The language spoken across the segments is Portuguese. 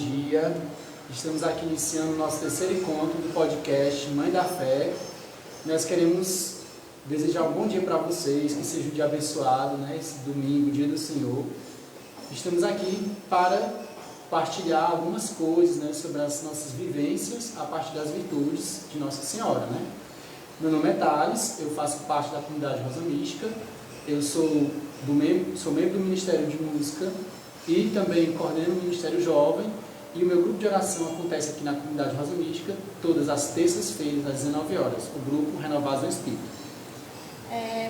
dia. Estamos aqui iniciando o nosso terceiro encontro do podcast Mãe da Fé. Nós queremos desejar um bom dia para vocês, que seja um dia abençoado, né? Esse domingo, dia do Senhor. Estamos aqui para partilhar algumas coisas, né, sobre as nossas vivências a partir das virtudes de Nossa Senhora, né? Meu nome é Thales, eu faço parte da comunidade Rosa Mística, eu sou membro do Ministério de Música e também coordeno o Ministério Jovem, e o meu grupo de oração acontece aqui na comunidade Rosa Mística todas as terças-feiras às 19 horas, o grupo Renovados no Espírito.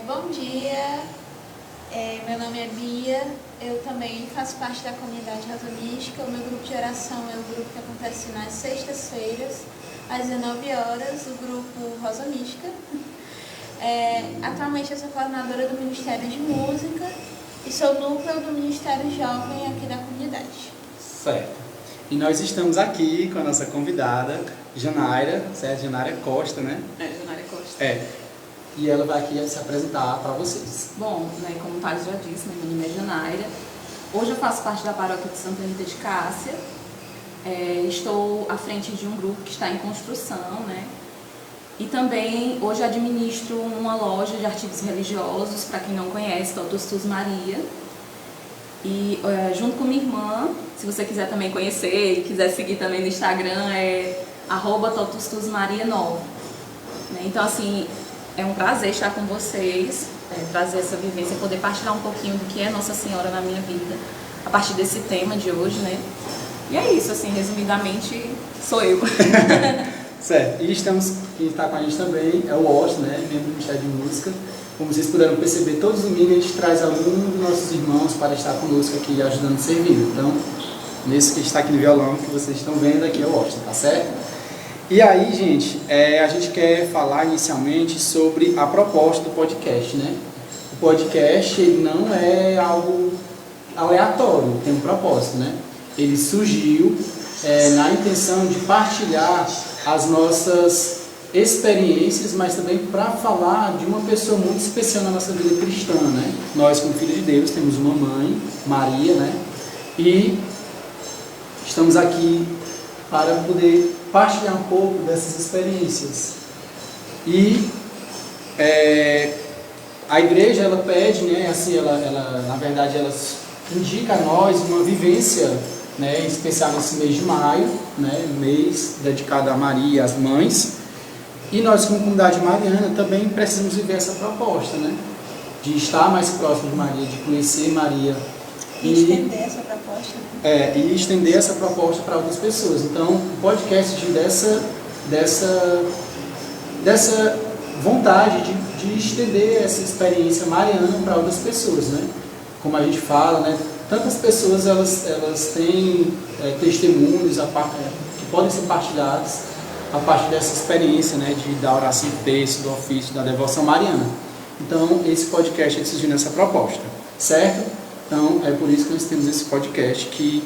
Bom dia, meu nome é Bia, eu também faço parte da comunidade Rosa Mística. O meu grupo de oração é o grupo que acontece nas sextas-feiras às 19 horas, o grupo Rosa Mística. Atualmente eu sou coordenadora do Ministério de Música e sou núcleo do Ministério Jovem aqui da comunidade. Certo. E nós estamos aqui com a nossa convidada, Janaira, certo? Janaira Costa, né? Janaira Costa. E ela vai aqui se apresentar para vocês. Bom, né, como o Thales já disse, meu nome é Janaira. Hoje eu faço parte da paróquia de Santa Rita de Cássia. Estou à frente de um grupo que está em construção, né? E também hoje administro uma loja de artigos religiosos, para quem não conhece, Totustus Maria. E junto com minha irmã, se você quiser também conhecer e quiser seguir também no Instagram, é @totustusmaria9. Né? Então, assim, é um prazer estar com vocês, trazer essa vivência, poder partilhar um pouquinho do que é Nossa Senhora na minha vida, a partir desse tema de hoje, né? E é isso, assim, resumidamente, sou eu. Certo. E quem está com a gente também é o Washington, né? Membro do Ministério de Música. Como vocês puderam perceber, todos os domingos a gente traz algum dos nossos irmãos para estar conosco aqui, ajudando a servir. Então, nesse que está aqui no violão, que vocês estão vendo aqui é o Washington, tá certo? E aí, gente, a gente quer falar inicialmente sobre a proposta do podcast, né? O podcast ele não é algo aleatório, tem um propósito, né? Ele surgiu na intenção de partilhar as nossas experiências, mas também para falar de uma pessoa muito especial na nossa vida cristã, né? Nós, como filhos de Deus, temos uma mãe, Maria, né? E estamos aqui para poder partilhar um pouco dessas experiências. E a igreja, ela pede, né? Assim, ela na verdade, ela indica a nós uma vivência, né? Especial nesse mês de maio, né? Mês dedicado a Maria, às mães. E nós, como comunidade mariana, também precisamos viver essa proposta, né? De estar mais próximo de Maria, de conhecer Maria. E estender essa proposta. E estender essa proposta para outras pessoas. Então, o podcast surgiu dessa vontade de estender essa experiência mariana para outras pessoas, né? Como a gente fala, né? Tantas pessoas elas têm testemunhos que podem ser partilhados a partir dessa experiência, né, da oração do texto, do ofício, da devoção mariana. Então, esse podcast surgiu nessa proposta, certo? Então, é por isso que nós temos esse podcast que,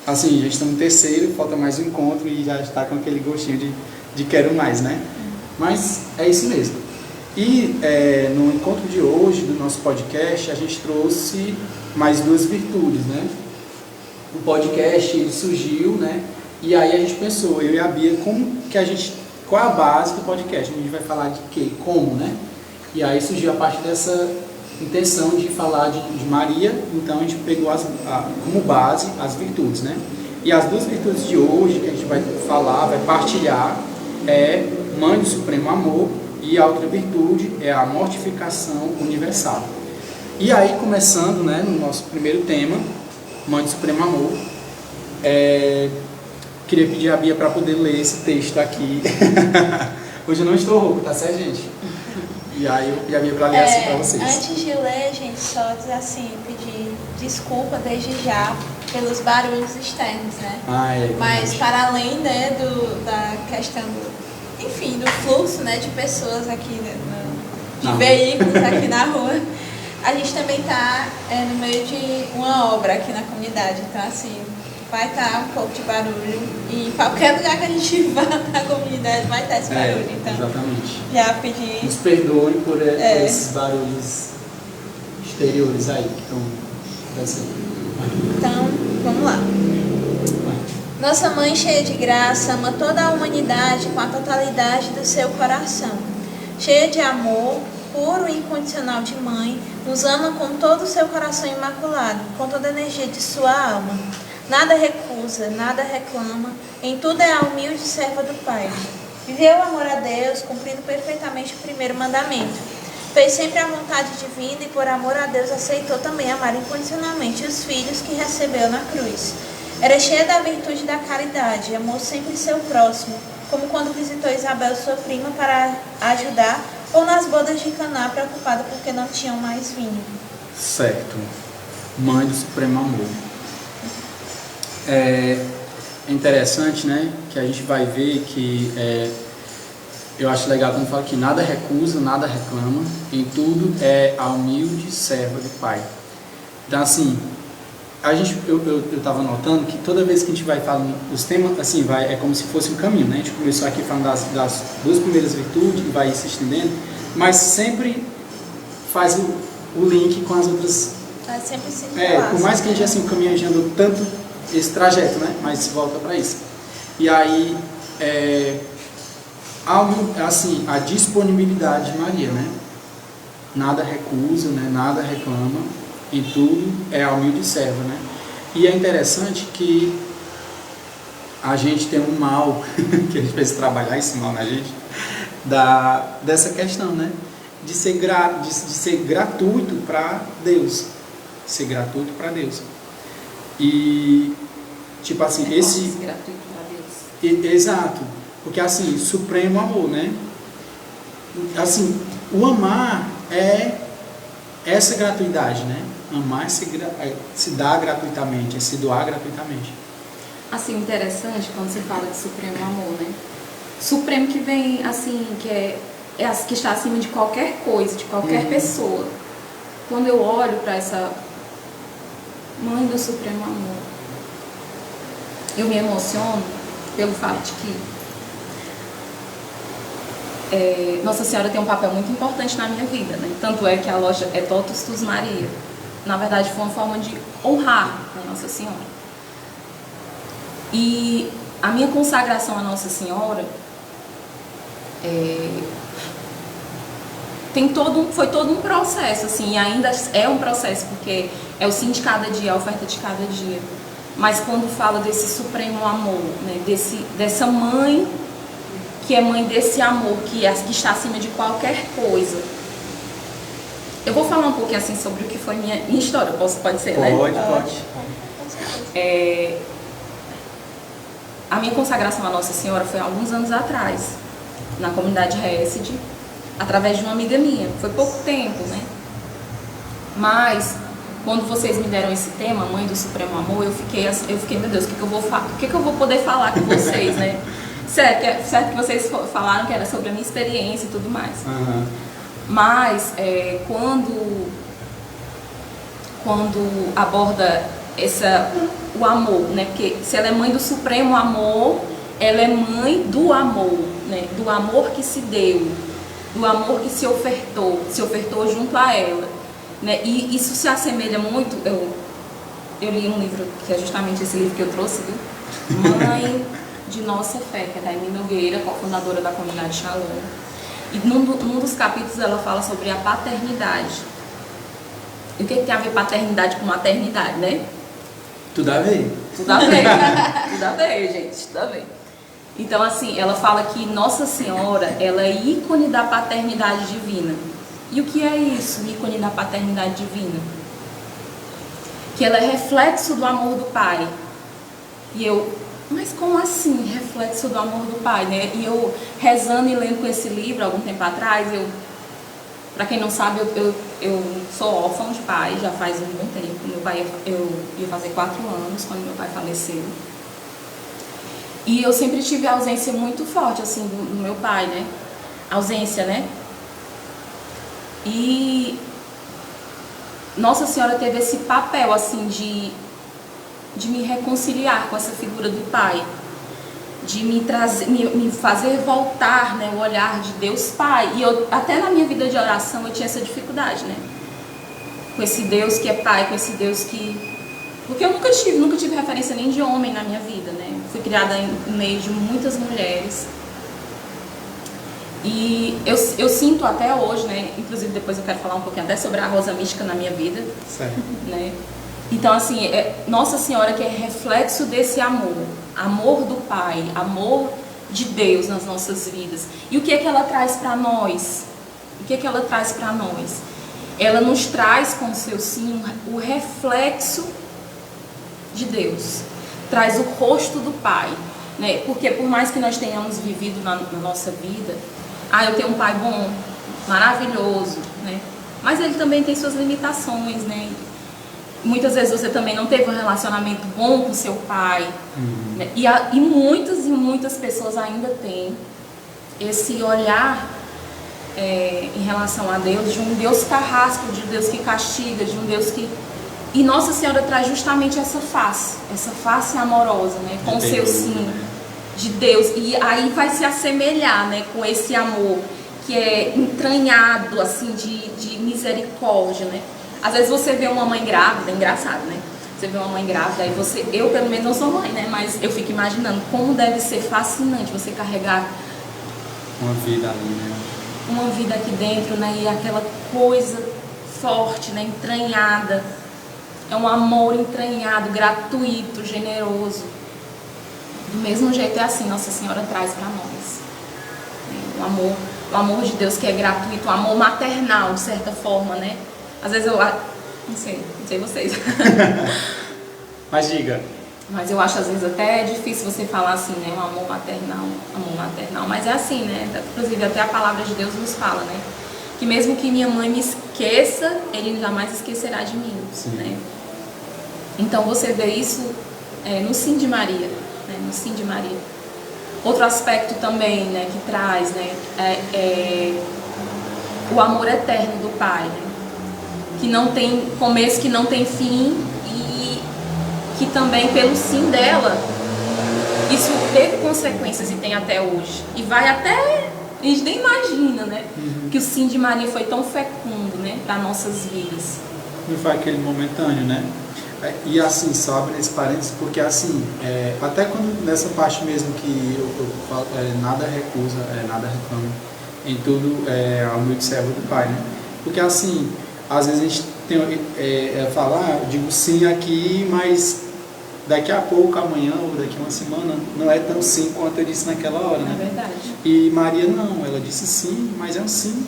assim, já estamos no terceiro, falta mais um encontro e já está com aquele gostinho de quero mais, né? Mas é isso mesmo. E no encontro de hoje, do nosso podcast, a gente trouxe mais duas virtudes, né? O podcast, ele surgiu, né? E aí a gente pensou, eu e a Bia, qual a base do podcast? A gente vai falar de quê? Como, né? E aí surgiu a partir dessa intenção de falar de Maria, então a gente pegou como base as virtudes, né? E as duas virtudes de hoje que a gente vai falar, vai partilhar, é Mãe do Supremo Amor, e a outra virtude é a mortificação universal. E aí, começando, né, no nosso primeiro tema, Mãe do Supremo Amor, queria pedir a Bia para poder ler esse texto aqui. Hoje eu não estou rouco, tá certo, gente? E aí eu pedi a Bia para ler assim para vocês. Antes de ler, gente, só dizer assim, pedir desculpa desde já pelos barulhos externos, né? Mas para além, né, da questão do fluxo, né, de pessoas aqui, né, de veículos aqui na rua, a gente também está no meio de uma obra aqui na comunidade, então assim, vai estar um pouco de barulho e em qualquer lugar que a gente vá na comunidade vai estar esse barulho. Então, exatamente. Já pedi. Nos perdoe por esses barulhos exteriores aí que estão acontecendo. Então, vamos lá. Nossa Mãe, cheia de graça, ama toda a humanidade com a totalidade do seu coração. Cheia de amor, puro e incondicional de mãe, nos ama com todo o seu coração imaculado, com toda a energia de sua alma. Nada recusa, nada reclama, em tudo é a humilde serva do Pai. Viveu o amor a Deus, cumprindo perfeitamente o primeiro mandamento. Fez sempre a vontade divina e, por amor a Deus, aceitou também amar incondicionalmente os filhos que recebeu na cruz. Era cheia da virtude da caridade, amou sempre seu próximo, como quando visitou Isabel, sua prima, para ajudar, ou nas bodas de Caná, preocupada porque não tinham mais vinho. Certo. Mãe do Supremo Amor. É interessante, né, que a gente vai ver que eu acho legal quando fala que nada recusa, nada reclama, em tudo é a humilde serva do Pai. Então, assim, eu estava notando que toda vez que a gente vai falando os temas, assim, é como se fosse um caminho, né? A gente começou aqui falando das duas primeiras virtudes e vai se estendendo, mas sempre faz o link com as outras. Sempre se por mais que a gente, assim, o caminho a gente andou tanto esse trajeto, né? Mas volta para isso. E aí, assim, a disponibilidade de Maria, né? Nada recusa, né? Nada reclama, em tudo é a humilde serva, né? E é interessante que a gente tem um mal, que a gente precisa trabalhar esse mal na gente, dessa questão, né? De ser gratuito para Deus. Ser gratuito para Deus. E, tipo assim, esse... gratuito para Deus. Exato. Porque, assim, supremo amor, né? Assim, o amar é essa gratuidade, né? Amar é se dar gratuitamente, é se doar gratuitamente. Assim, interessante quando você fala de supremo amor, né? Supremo que vem, assim, que está acima de qualquer coisa, de qualquer pessoa. Quando eu olho para essa mãe do supremo amor, eu me emociono pelo fato de que Nossa Senhora tem um papel muito importante na minha vida, né? Tanto é que a loja é Totus Tus Maria. Na verdade, foi uma forma de honrar a Nossa Senhora. E a minha consagração a Nossa Senhora foi todo um processo, assim, e ainda é um processo, porque é o sim de cada dia, a oferta de cada dia. Mas quando fala desse supremo amor, né, dessa mãe, que é mãe desse amor, que está acima de qualquer coisa. Eu vou falar um pouquinho assim sobre o que foi minha história, pode ser, né? Pode. A minha consagração à Nossa Senhora foi há alguns anos atrás, na comunidade Hesed, através de uma amiga minha. Foi pouco tempo, né? Mas, quando vocês me deram esse tema, Mãe do Supremo Amor, eu fiquei, meu Deus, o que eu vou poder falar com vocês, né? Certo que vocês falaram que era sobre a minha experiência e tudo mais. Uhum. Mas, quando aborda o amor, né? Porque se ela é mãe do supremo amor, ela é mãe do amor, né? Do amor que se deu, do amor que se ofertou junto a ela, né? E isso se assemelha muito. Eu li um livro que é justamente esse livro que eu trouxe, viu? Mãe de Nossa Fé, que é da Amy Nogueira, cofundadora da comunidade Shalom. E num dos capítulos ela fala sobre a paternidade. E o que tem a ver paternidade com maternidade, né? Tudo a ver. Tudo a ver, tudo a ver, gente, tudo a ver. Então, assim, ela fala que Nossa Senhora, ela é ícone da paternidade divina. E o que é isso, ícone da paternidade divina? Que ela é reflexo do amor do Pai. Mas como assim, reflexo do amor do Pai, né? E eu, rezando e lendo com esse livro, algum tempo atrás, pra quem não sabe, eu sou órfã de pai, já faz um bom tempo. Meu pai, eu ia fazer 4 anos quando meu pai faleceu. E eu sempre tive a ausência muito forte, assim, do meu pai, né? Ausência, né? E Nossa Senhora teve esse papel, assim, de me reconciliar com essa figura do Pai, de me fazer voltar, né, o olhar de Deus Pai. E até na minha vida de oração eu tinha essa dificuldade, né? Com esse Deus que é Pai, com esse Deus que... Porque eu nunca tive referência nem de homem na minha vida, né? fui criada em meio de muitas mulheres. E eu sinto até hoje, né? Inclusive depois eu quero falar um pouquinho até sobre a rosa mística na minha vida. Certo. Né? Então, assim, Nossa Senhora que é reflexo desse amor do Pai, amor de Deus nas nossas vidas. E o que é que ela traz para nós? O que é que ela traz para nós? Ela nos traz com o seu sim o reflexo de Deus. Traz o rosto do Pai, né? Porque por mais que nós tenhamos vivido na nossa vida, eu tenho um pai bom, maravilhoso, né? Mas ele também tem suas limitações, né? Muitas vezes você também não teve um relacionamento bom com seu pai, né? E muitas pessoas ainda têm esse olhar em relação a Deus, de um Deus carrasco, de um Deus que castiga, de um Deus que... E Nossa Senhora traz justamente essa face amorosa, né? Com o seu sim, de Deus. E aí vai se assemelhar, né? Com esse amor que é entranhado, assim, de misericórdia, né? Às vezes você vê uma mãe grávida, é engraçado, né? Você vê uma mãe grávida, aí eu pelo menos não sou mãe, né? Mas eu fico imaginando como deve ser fascinante você carregar uma vida ali, né? Uma vida aqui dentro, né? E aquela coisa forte, né? Entranhada. É um amor entranhado, gratuito, generoso. Do mesmo jeito é assim, Nossa Senhora traz para nós. O amor de Deus que é gratuito, o amor maternal, de certa forma, né? Às vezes não sei vocês. Mas diga. Mas eu acho às vezes até difícil você falar assim, né? Um amor maternal. Mas é assim, né? Inclusive até a palavra de Deus nos fala, né? Que mesmo que minha mãe me esqueça, Ele jamais esquecerá de mim, né? Então você vê isso no sim de Maria, né? No sim de Maria. Outro aspecto também, né? Que traz, né? O amor eterno do Pai, né? Que não tem começo, que não tem fim, e que também pelo sim dela isso teve consequências e tem até hoje, e vai até, a gente nem imagina, né? Que o sim de Maria foi tão fecundo, né, para nossas vidas. Não foi aquele momentâneo, né? E assim, só abre esse parênteses, porque assim, até quando nessa parte mesmo que eu falo, nada recusa, nada reclama, em tudo ao humilde servo do Pai, né? Porque assim, às vezes a gente tem, eu digo sim aqui, mas daqui a pouco, amanhã ou daqui a uma semana, não é tão sim quanto eu disse naquela hora, né? É verdade. E Maria não, ela disse sim, mas é um sim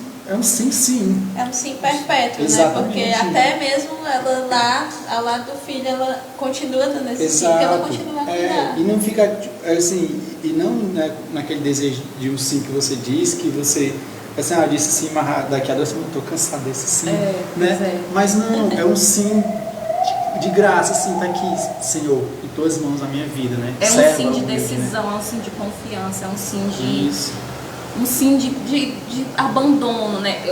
sim. É um sim perpétuo, exatamente, né? Porque até mesmo ela lá, ao lado do filho, ela continua dando esse sim, porque ela continua a cuidar. E não fica, assim, e não, né, naquele desejo de um sim que você diz, que você... Assim, eu disse sim, mas daqui a 2 semanas eu estou cansado desse sim, né? Mas não, é um sim de graça, assim, tá aqui, Senhor, em tuas mãos a minha vida, né? É um sim de decisão, é um sim de confiança, é um sim de... Isso. Um sim de abandono, né?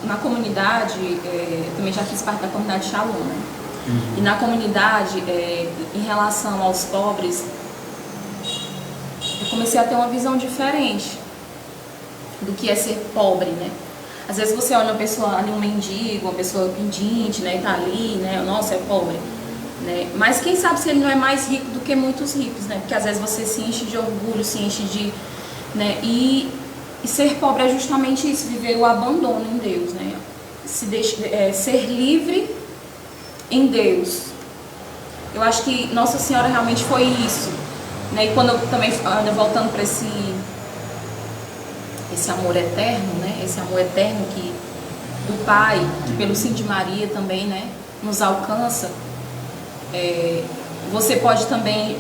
Na comunidade, eu também já fiz parte da comunidade Shalom, né? E na comunidade, em relação aos pobres, eu comecei a ter uma visão diferente do que é ser pobre, né? Às vezes você olha uma pessoa ali, um mendigo, uma pessoa pedinte, né, e tá ali, né, nossa, é pobre, né? Mas quem sabe se ele não é mais rico do que muitos ricos, né? Porque às vezes você se enche de orgulho, se enche de, né? E ser pobre é justamente isso, viver o abandono em Deus, né? Ser livre em Deus. Eu acho que Nossa Senhora realmente foi isso, né? E quando eu também voltando para esse amor eterno, né? Esse amor eterno que do Pai, que pelo sim de Maria também, né, nos alcança. Você pode também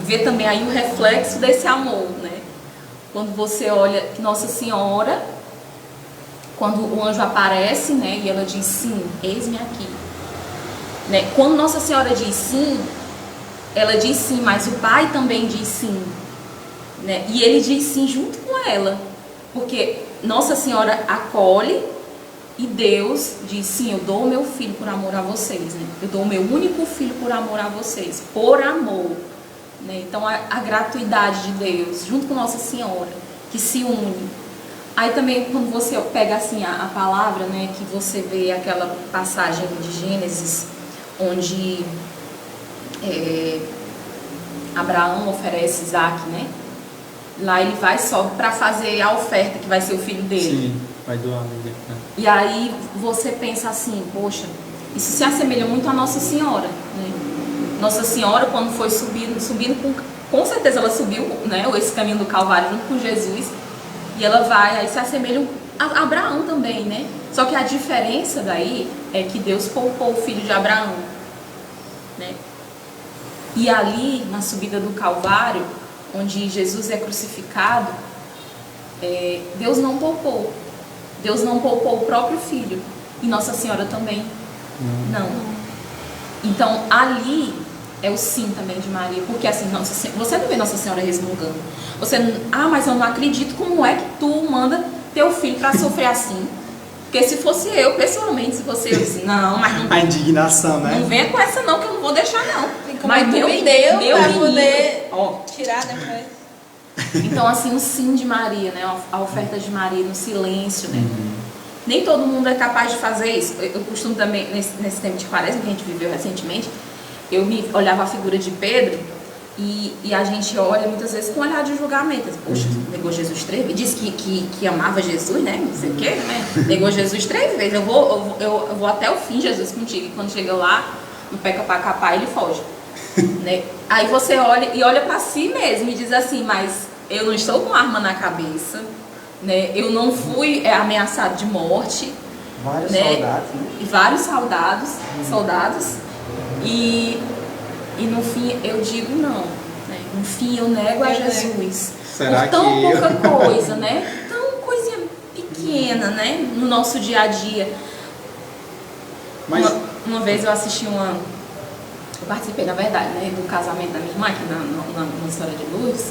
ver também aí o reflexo desse amor, né? Quando você olha Nossa Senhora, quando o anjo aparece, né, e ela diz sim, eis-me aqui, né? Quando Nossa Senhora diz sim, ela diz sim, mas o Pai também diz sim, né? E ele diz sim junto com ela, porque Nossa Senhora acolhe e Deus diz sim, eu dou o meu filho por amor a vocês, né? Eu dou o meu único filho por amor a vocês, por amor, né? Então a gratuidade de Deus junto com Nossa Senhora que se une. Aí também quando você pega assim a palavra, né, que você vê aquela passagem de Gênesis onde Abraão oferece Isaac, né? Lá ele vai só para fazer a oferta, que vai ser o filho dele. Sim, vai doar. Né? E aí você pensa assim, poxa, isso se assemelha muito a Nossa Senhora, né? Nossa Senhora, quando foi subindo com certeza ela subiu, né, esse caminho do Calvário junto com Jesus, e ela vai, aí se assemelha a Abraão também, né? Só que a diferença daí é que Deus poupou o filho de Abraão, né? E ali, na subida do Calvário, onde Jesus é crucificado, Deus não poupou. Deus não poupou o próprio filho. E Nossa Senhora também não. Então, ali é o sim também de Maria. Porque assim, você não vê Nossa Senhora resmungando. Mas eu não acredito. Como é que tu manda teu filho para sofrer assim? Porque se fosse eu, pessoalmente, se fosse eu, assim, não, mas não... A indignação, né? Não venha com essa não, que eu não vou deixar não. Mas meu Deus, pra poder tirar depois. Então, assim, o sim de Maria, né? A oferta de Maria no silêncio, né? Nem todo mundo é capaz de fazer isso. Eu costumo também, nesse tempo de quaresma que a gente viveu recentemente, eu olhava a figura de Pedro e a gente olha muitas vezes com um olhar de julgamento. Poxa, negou Jesus 3 vezes, disse que amava Jesus, né? Não sei o quê, né? Negou Jesus 3 vezes. Eu vou até o fim, Jesus, contigo. E quando chega lá, não peca pra capar, ele foge. Né? Aí você olha pra si mesmo e diz assim, mas eu não estou com arma na cabeça, né? Eu não fui ameaçado de morte. Vários né? soldados, né? E vários soldados. E no fim eu digo não, né? No fim eu nego a Jesus. Será por tão que pouca coisa, né? Tão coisinha pequena, né? No nosso dia a dia. Mas... Uma vez eu assisti eu participei, na verdade, né, do casamento da minha irmã aqui na Senhora de Lourdes.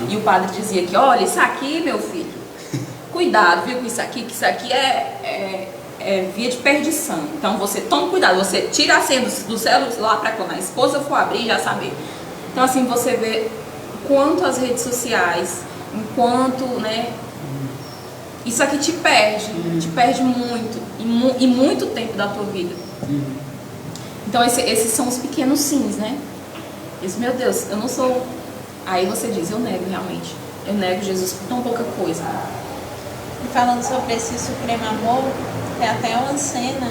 E o padre dizia que, olha, isso aqui, meu filho, cuidado, viu, com isso aqui, que isso aqui é via de perdição. Então você toma cuidado, você tira a senha do celular para quando a esposa for abrir, já saber. Então assim, você vê quanto as redes sociais, enquanto, né, isso aqui te perde muito, e muito tempo da tua vida. Então esses são os pequenos sims, né? Isso, meu Deus, eu não sou... Aí você diz, eu nego realmente. Eu nego Jesus por tão pouca coisa. E falando sobre esse supremo amor, tem até uma cena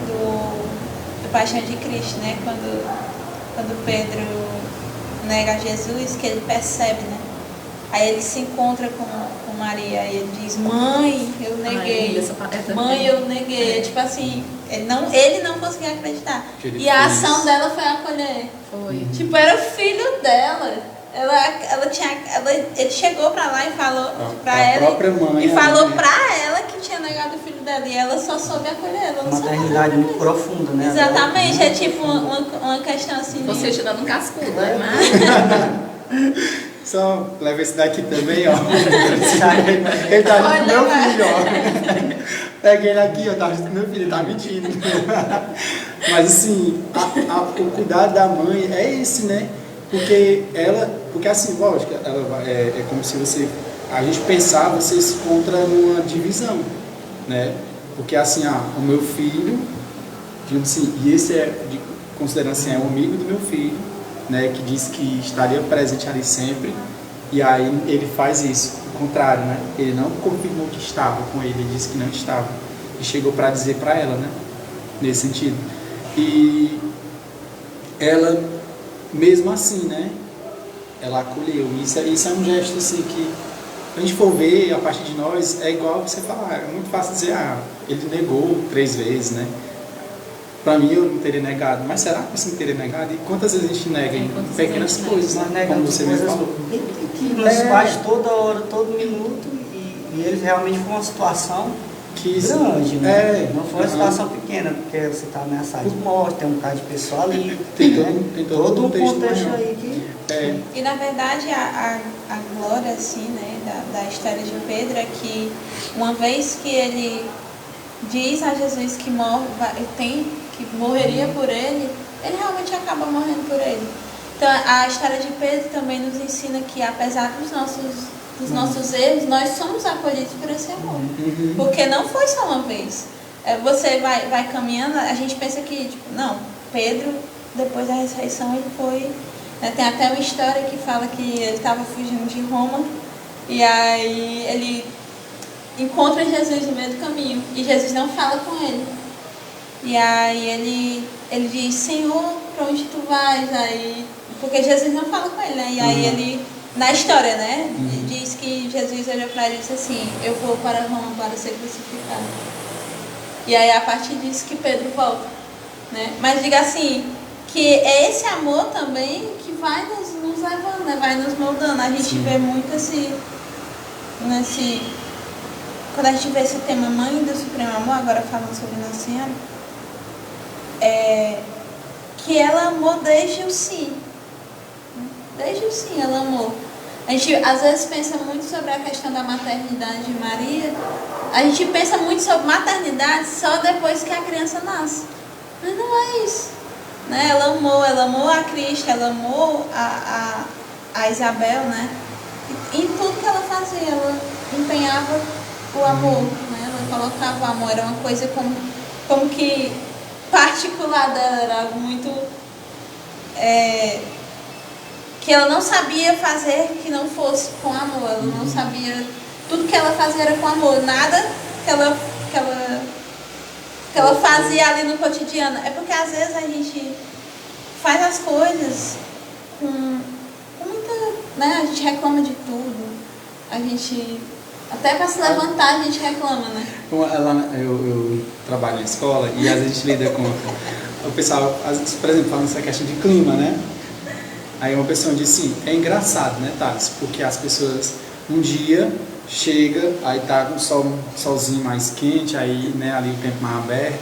do Paixão de Cristo, né? Quando Pedro nega Jesus, que ele percebe, né? Aí ele se encontra com Maria e ele diz, mãe, eu neguei. Mãe, eu neguei. Tipo assim, ele não conseguia acreditar. E a ação dela foi acolher. Foi. Tipo, era o filho dela. Ele chegou pra lá e falou pra ela. Mãe, e falou pra ela que tinha negado o filho dela. E ela só soube acolher. Ela não maternidade muito profunda, né? Exatamente. É tipo uma questão assim. Você te dando um cascudo, né? Só leva esse daqui também, ó. Ele tá junto com meu filho, ó. Peguei ele aqui, ó, tá junto com meu filho, ele tá mentindo. Mas assim, o cuidado da mãe é esse, né? Porque assim, lógico, é como se a gente pensar, você se encontra numa divisão, né? Porque assim, o meu filho, digamos assim, e esse considerando assim, é o amigo do meu filho, né, que disse que estaria presente ali sempre, e aí ele faz isso, o contrário, né? Ele não confirmou que estava com ele disse que não estava, e chegou para dizer para ela, né, nesse sentido. E ela, mesmo assim, né, ela acolheu. Isso é um gesto assim que, se a gente for ver a partir de nós, é igual você falar, é muito fácil dizer, ele negou 3 vezes, né? Para mim eu não teria negado, mas será que você não teria negado? E quantas vezes a gente nega em pequenas coisas, né? Como você mesmo falou. Que nos faz toda hora, todo minuto, e eles realmente foi uma situação grande, né? Não foi uma situação pequena, porque você está ameaçado de morte, tem um bocado de pessoa ali. Tem todo um contexto aí que... E na verdade a glória assim, né, da história de Pedro é que uma vez que ele diz a Jesus que morreria por ele realmente acaba morrendo por ele. Então a história de Pedro também nos ensina que apesar dos nossos erros, nós somos acolhidos por esse amor. Porque não foi só uma vez. Você vai caminhando, a gente pensa que, tipo, não, Pedro, depois da ressurreição, ele foi Tem até uma história que fala que ele estava fugindo de Roma e aí ele encontra Jesus no meio do caminho e Jesus não fala com ele. E aí ele diz, Senhor, para onde tu vais? Aí, porque Jesus não fala com ele, né? E aí ele, na história, né? Diz que Jesus olhou para ele e disse assim, eu vou para Roma para ser crucificado. E aí a partir disso que Pedro volta, né? Mas diga assim, que é esse amor também que vai nos levando, né? Vai nos moldando. A gente vê muito quando a gente vê esse tema Mãe do Supremo Amor, agora falando sobre Nossa Senhora, que ela amou desde o sim. Desde o sim ela amou. A gente às vezes pensa muito sobre a questão da maternidade de Maria. A gente pensa muito sobre maternidade só depois que a criança nasce. Mas não é isso. Né? Ela amou a Cristo, ela amou a Isabel, né? E em tudo que ela fazia, ela empenhava o amor, né? Ela colocava o amor, era uma coisa como que particular dela, era algo muito que ela não sabia fazer que não fosse com amor, ela não sabia, tudo que ela fazia era com amor, nada que ela fazia ali no cotidiano. É porque às vezes a gente faz as coisas com muita, né? A gente reclama de tudo, a gente até para se levantar a gente reclama, né? Eu trabalho na escola e às vezes a gente lida com o pessoal, por exemplo, falando essa questão de clima, né? Aí uma pessoa disse assim, é engraçado, né, Thales? Porque as pessoas um dia chega, aí tá com um solzinho mais quente, aí, né, ali o tempo mais aberto,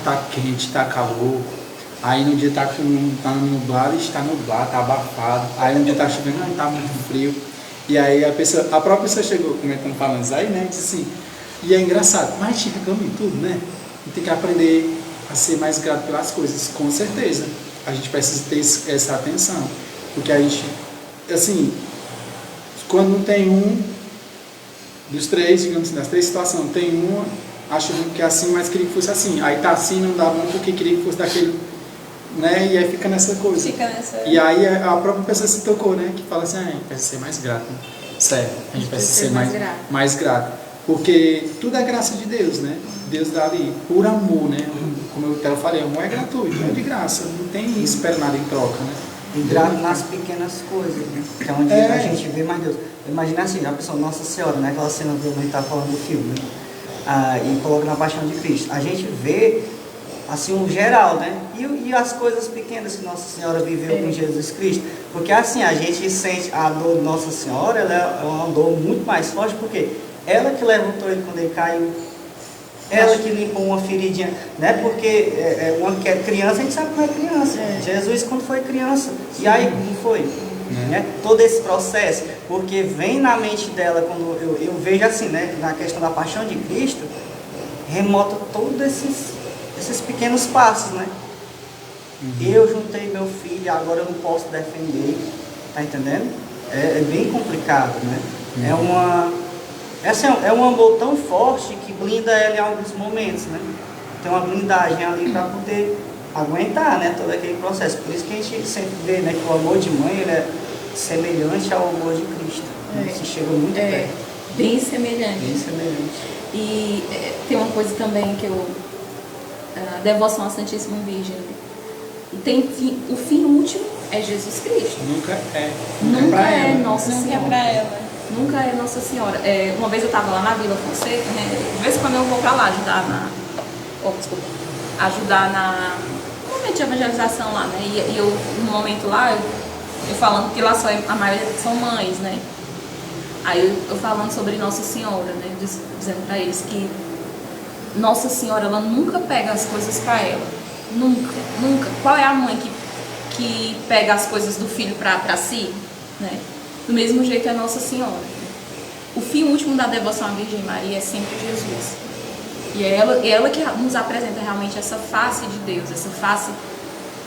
tá quente, tá calor, aí no dia tá nublado, está nublado, tá abafado, aí no dia tá chovendo, tá muito frio, e aí a própria pessoa chegou comentando, falando isso aí, né, disse assim, e é engraçado, mas a gente reclama em tudo, né, e tem que aprender a ser mais grato pelas coisas, com certeza, a gente precisa ter essa atenção, porque a gente, assim, quando não tem dos três, digamos assim, das três situações, tem uma, acho que é assim, mas queria que fosse assim. Aí tá assim, não dá bom porque queria que fosse daquele, né? E aí fica nessa coisa. E aí a própria pessoa se tocou, né? Que fala assim, a gente precisa ser mais grato. Sério, a gente precisa ser mais grato. Porque tudo é graça de Deus, né? Deus dá ali por amor, né? Como eu até falei, amor é gratuito, é de graça. Não tem espera nada em troca, né? E grato nas pequenas coisas, né? Que é onde a gente vê mais Deus. Imagina assim, a pessoa, Nossa Senhora, né? Aquela cena que a gente está falando do filme, né? E coloca na Paixão de Cristo. A gente vê, assim, um geral, né? E as coisas pequenas que Nossa Senhora viveu com Jesus Cristo. Porque assim, a gente sente a dor de Nossa Senhora, ela é uma dor muito mais forte, porque ela que levantou ele quando ele caiu, ela que limpou uma feridinha, né? Porque uma criança, a gente sabe como é criança. Jesus quando foi criança, e aí como foi? Né? Todo esse processo, porque vem na mente dela, quando eu vejo assim, né? Na questão da Paixão de Cristo, remota todos esses pequenos passos, né? Eu juntei meu filho, agora eu não posso defender, tá entendendo? É bem complicado, né? É um amor tão forte que blinda ela em alguns momentos, né? Tem uma blindagem ali para poder aguentar, né, todo aquele processo. Por isso que a gente sempre vê, né, que o amor de mãe ele é semelhante ao amor de Cristo. Se chega muito perto. Bem semelhante. Bem semelhante. E tem uma coisa também que a devoção à Santíssima Virgem. O fim último é Jesus Cristo. Nunca é Nossa Senhora. Nunca é pra ela. Nunca é Nossa Senhora. Uma vez eu estava lá na Vila Fonseca, né? De vez em quando eu vou para lá ajudar no momento de evangelização lá, né? E eu, no momento lá, eu falando que lá só a maioria são mães, né? Aí eu falando sobre Nossa Senhora, né? Dizendo para eles que Nossa Senhora, ela nunca pega as coisas para ela. Nunca, nunca. Qual é a mãe que pega as coisas do filho para si, né? Do mesmo jeito é Nossa Senhora. O fim último da devoção à Virgem Maria é sempre Jesus. E é ela que nos apresenta realmente essa face de Deus, essa face,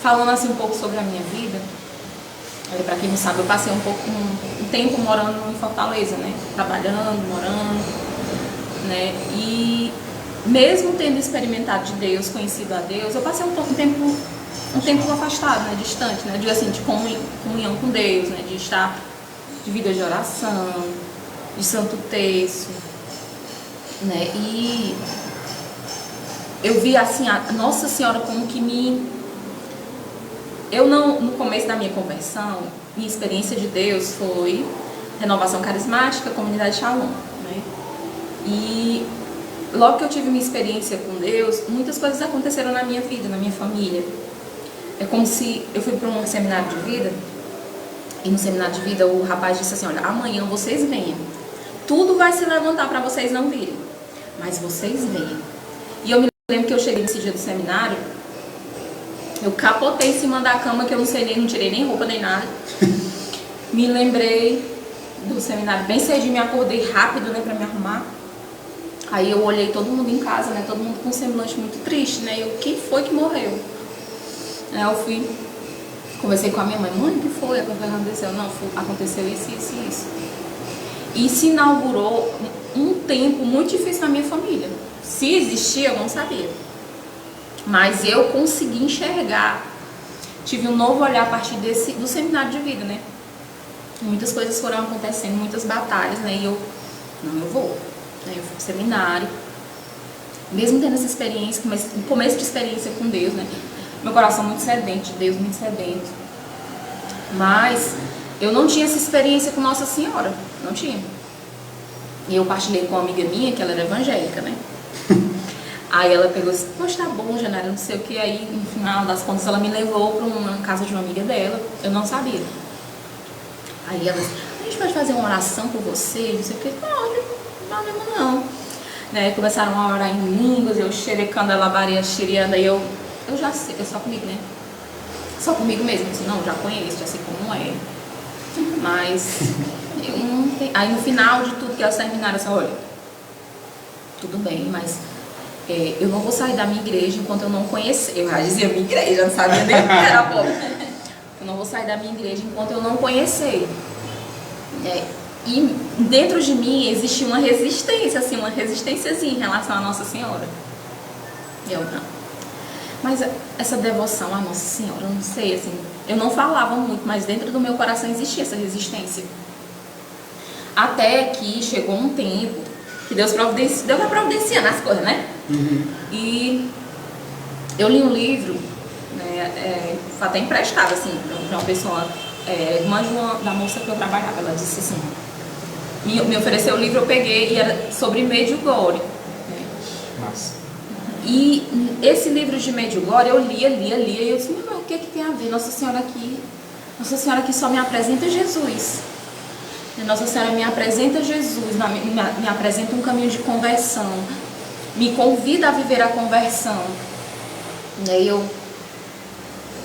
falando assim um pouco sobre a minha vida. Para quem não sabe, eu passei um tempo morando em Fortaleza, né? Trabalhando, morando, né? E mesmo tendo experimentado de Deus, conhecido a Deus, eu passei um tempo um tempo afastado, né, distante, né, de, assim, de comunhão com Deus, né, de estar de vida de oração, de santo terço, né, e eu vi assim a Nossa Senhora como que no começo da minha conversão, minha experiência de Deus foi renovação carismática, comunidade Shalom, né, e logo que eu tive minha experiência com Deus, muitas coisas aconteceram na minha vida, na minha família. É como se eu fui para um seminário de vida, e no seminário de vida o rapaz disse assim, olha, amanhã vocês venham, tudo vai se levantar para vocês não virem, mas vocês venham. E eu me lembro que eu cheguei nesse dia do seminário, eu capotei em cima da cama, que eu não tirei nem roupa nem nada. Me lembrei do seminário bem cedinho, me acordei rápido, né, para me arrumar. Aí eu olhei todo mundo em casa, né, todo mundo com um semblante muito triste, né, e quem foi que morreu? Aí eu fui, conversei com a minha mãe, o que foi? O que aconteceu? Não, aconteceu isso, isso e isso. E se inaugurou um tempo muito difícil na minha família. Se existia, eu não sabia. Mas eu consegui enxergar, tive um novo olhar a partir do seminário de vida, né. Muitas coisas foram acontecendo, muitas batalhas, né, e eu vou. Eu fui pro seminário, mesmo tendo essa experiência, um começo de experiência com Deus, né? Meu coração muito sedento de Deus, muito sedento. Mas eu não tinha essa experiência com Nossa Senhora, não tinha. E eu partilhei com uma amiga minha, que ela era evangélica, né? Aí ela pegou e disse, poxa, tá bom, Janara, não sei o que. Aí, no final das contas, ela me levou para uma casa de uma amiga dela, eu não sabia. Aí ela disse, a gente pode fazer uma oração por você, não sei o que. Não, né, começaram a orar em línguas, eu xerecando a labaria xeriana, e eu já sei, é só comigo, né, só comigo mesmo, assim, não, já conheço, já sei como é, mas eu não tenho. Aí no final de tudo que elas terminaram, assim, olha, tudo bem, mas eu não vou sair da minha igreja enquanto eu não conhecer, eu já dizia minha igreja, não sabia nem o que era povo, eu não vou sair da minha igreja enquanto eu não conhecer, e dentro de mim existia uma resistência, assim, uma resistênciazinha em relação à Nossa Senhora. Eu não. Mas essa devoção à Nossa Senhora, eu não sei, assim, eu não falava muito, mas dentro do meu coração existia essa resistência. Até que chegou um tempo que Deus vai providenciando as coisas, né? Uhum. E eu li um livro, né, foi até emprestado, assim, para uma pessoa, irmã da moça que eu trabalhava, ela disse assim, me ofereceu o livro, eu peguei, e era sobre Medjugorje. Massa. E esse livro de Medjugorje eu lia, e eu disse, mas o que tem a ver? Nossa Senhora aqui só me apresenta Jesus. Nossa Senhora me apresenta Jesus, me apresenta um caminho de conversão, me convida a viver a conversão.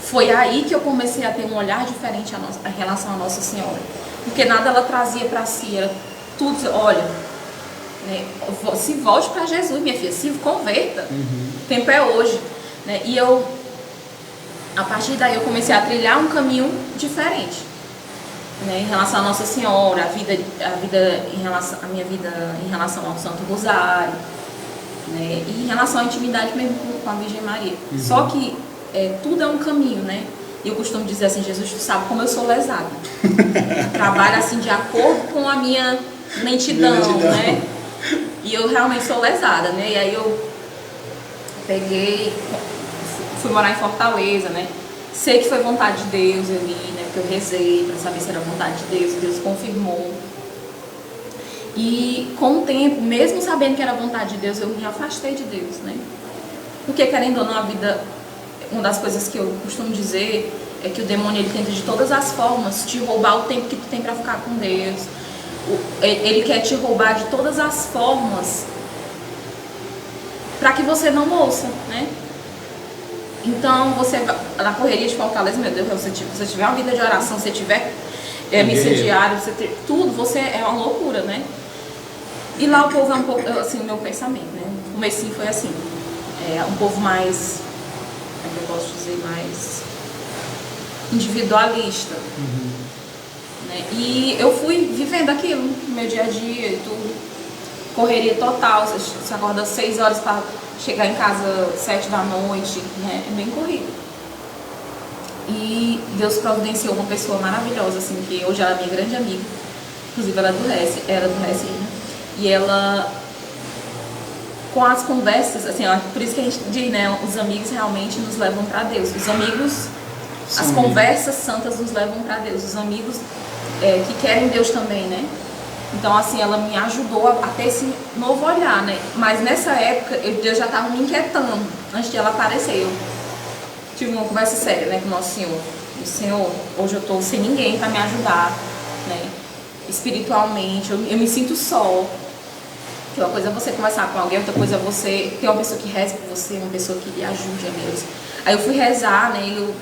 Foi aí que eu comecei a ter um olhar diferente em relação à Nossa Senhora. Porque nada ela trazia para si, era tudo, olha, né, se volte para Jesus, minha filha, se converta, o tempo é hoje, né, e a partir daí eu comecei a trilhar um caminho diferente, né, em relação à Nossa Senhora, a minha vida em relação ao Santo Rosário, né, e em relação à intimidade mesmo com a Virgem Maria. Só que tudo é um caminho, né? E eu costumo dizer assim, Jesus, tu sabe como eu sou lesada. Trabalho assim de acordo com a minha lentidão, né? E eu realmente sou lesada, né? E aí eu fui morar em Fortaleza, né? Sei que foi vontade de Deus ali, né? Porque eu rezei para saber se era vontade de Deus, e Deus confirmou. E com o tempo, mesmo sabendo que era vontade de Deus, eu me afastei de Deus, né? Porque querendo ou não, a vida, uma das coisas que eu costumo dizer é que o demônio ele tenta de todas as formas te roubar o tempo que tu tem para ficar com Deus. Ele quer te roubar de todas as formas para que você não ouça, né? Então, você na correria de Fortaleza, meu Deus, se você tiver uma vida de oração, se você tiver missa diária, tudo, você é uma loucura, né? E lá o povo é um pouco, assim, o meu pensamento, né? O comecinho foi assim, um povo mais, como eu posso dizer, mais individualista. Né? E eu fui vivendo aquilo no meu dia a dia e tudo. Correria total, você acorda 6 horas para chegar em casa 7 da noite, né? É bem corrido. E Deus providenciou uma pessoa maravilhosa, assim, que hoje ela é minha grande amiga. Inclusive ela era do RS, né? E ela, com as conversas, assim, por isso que a gente diz, né? Os amigos realmente nos levam para Deus. Os amigos, as conversas santas nos levam para Deus. Os amigos que querem Deus também, né? Então, assim, ela me ajudou a ter esse novo olhar, né? Mas nessa época, Deus já estava me inquietando antes de ela aparecer. Eu tive uma conversa séria, né, com o nosso Senhor. O Senhor, hoje eu estou sem ninguém para me ajudar, né? Espiritualmente, eu me sinto só. Que uma coisa é você conversar com alguém, outra coisa é você ter uma pessoa que reze por você, uma pessoa que lhe ajude a Deus. Aí eu fui rezar, né? E eu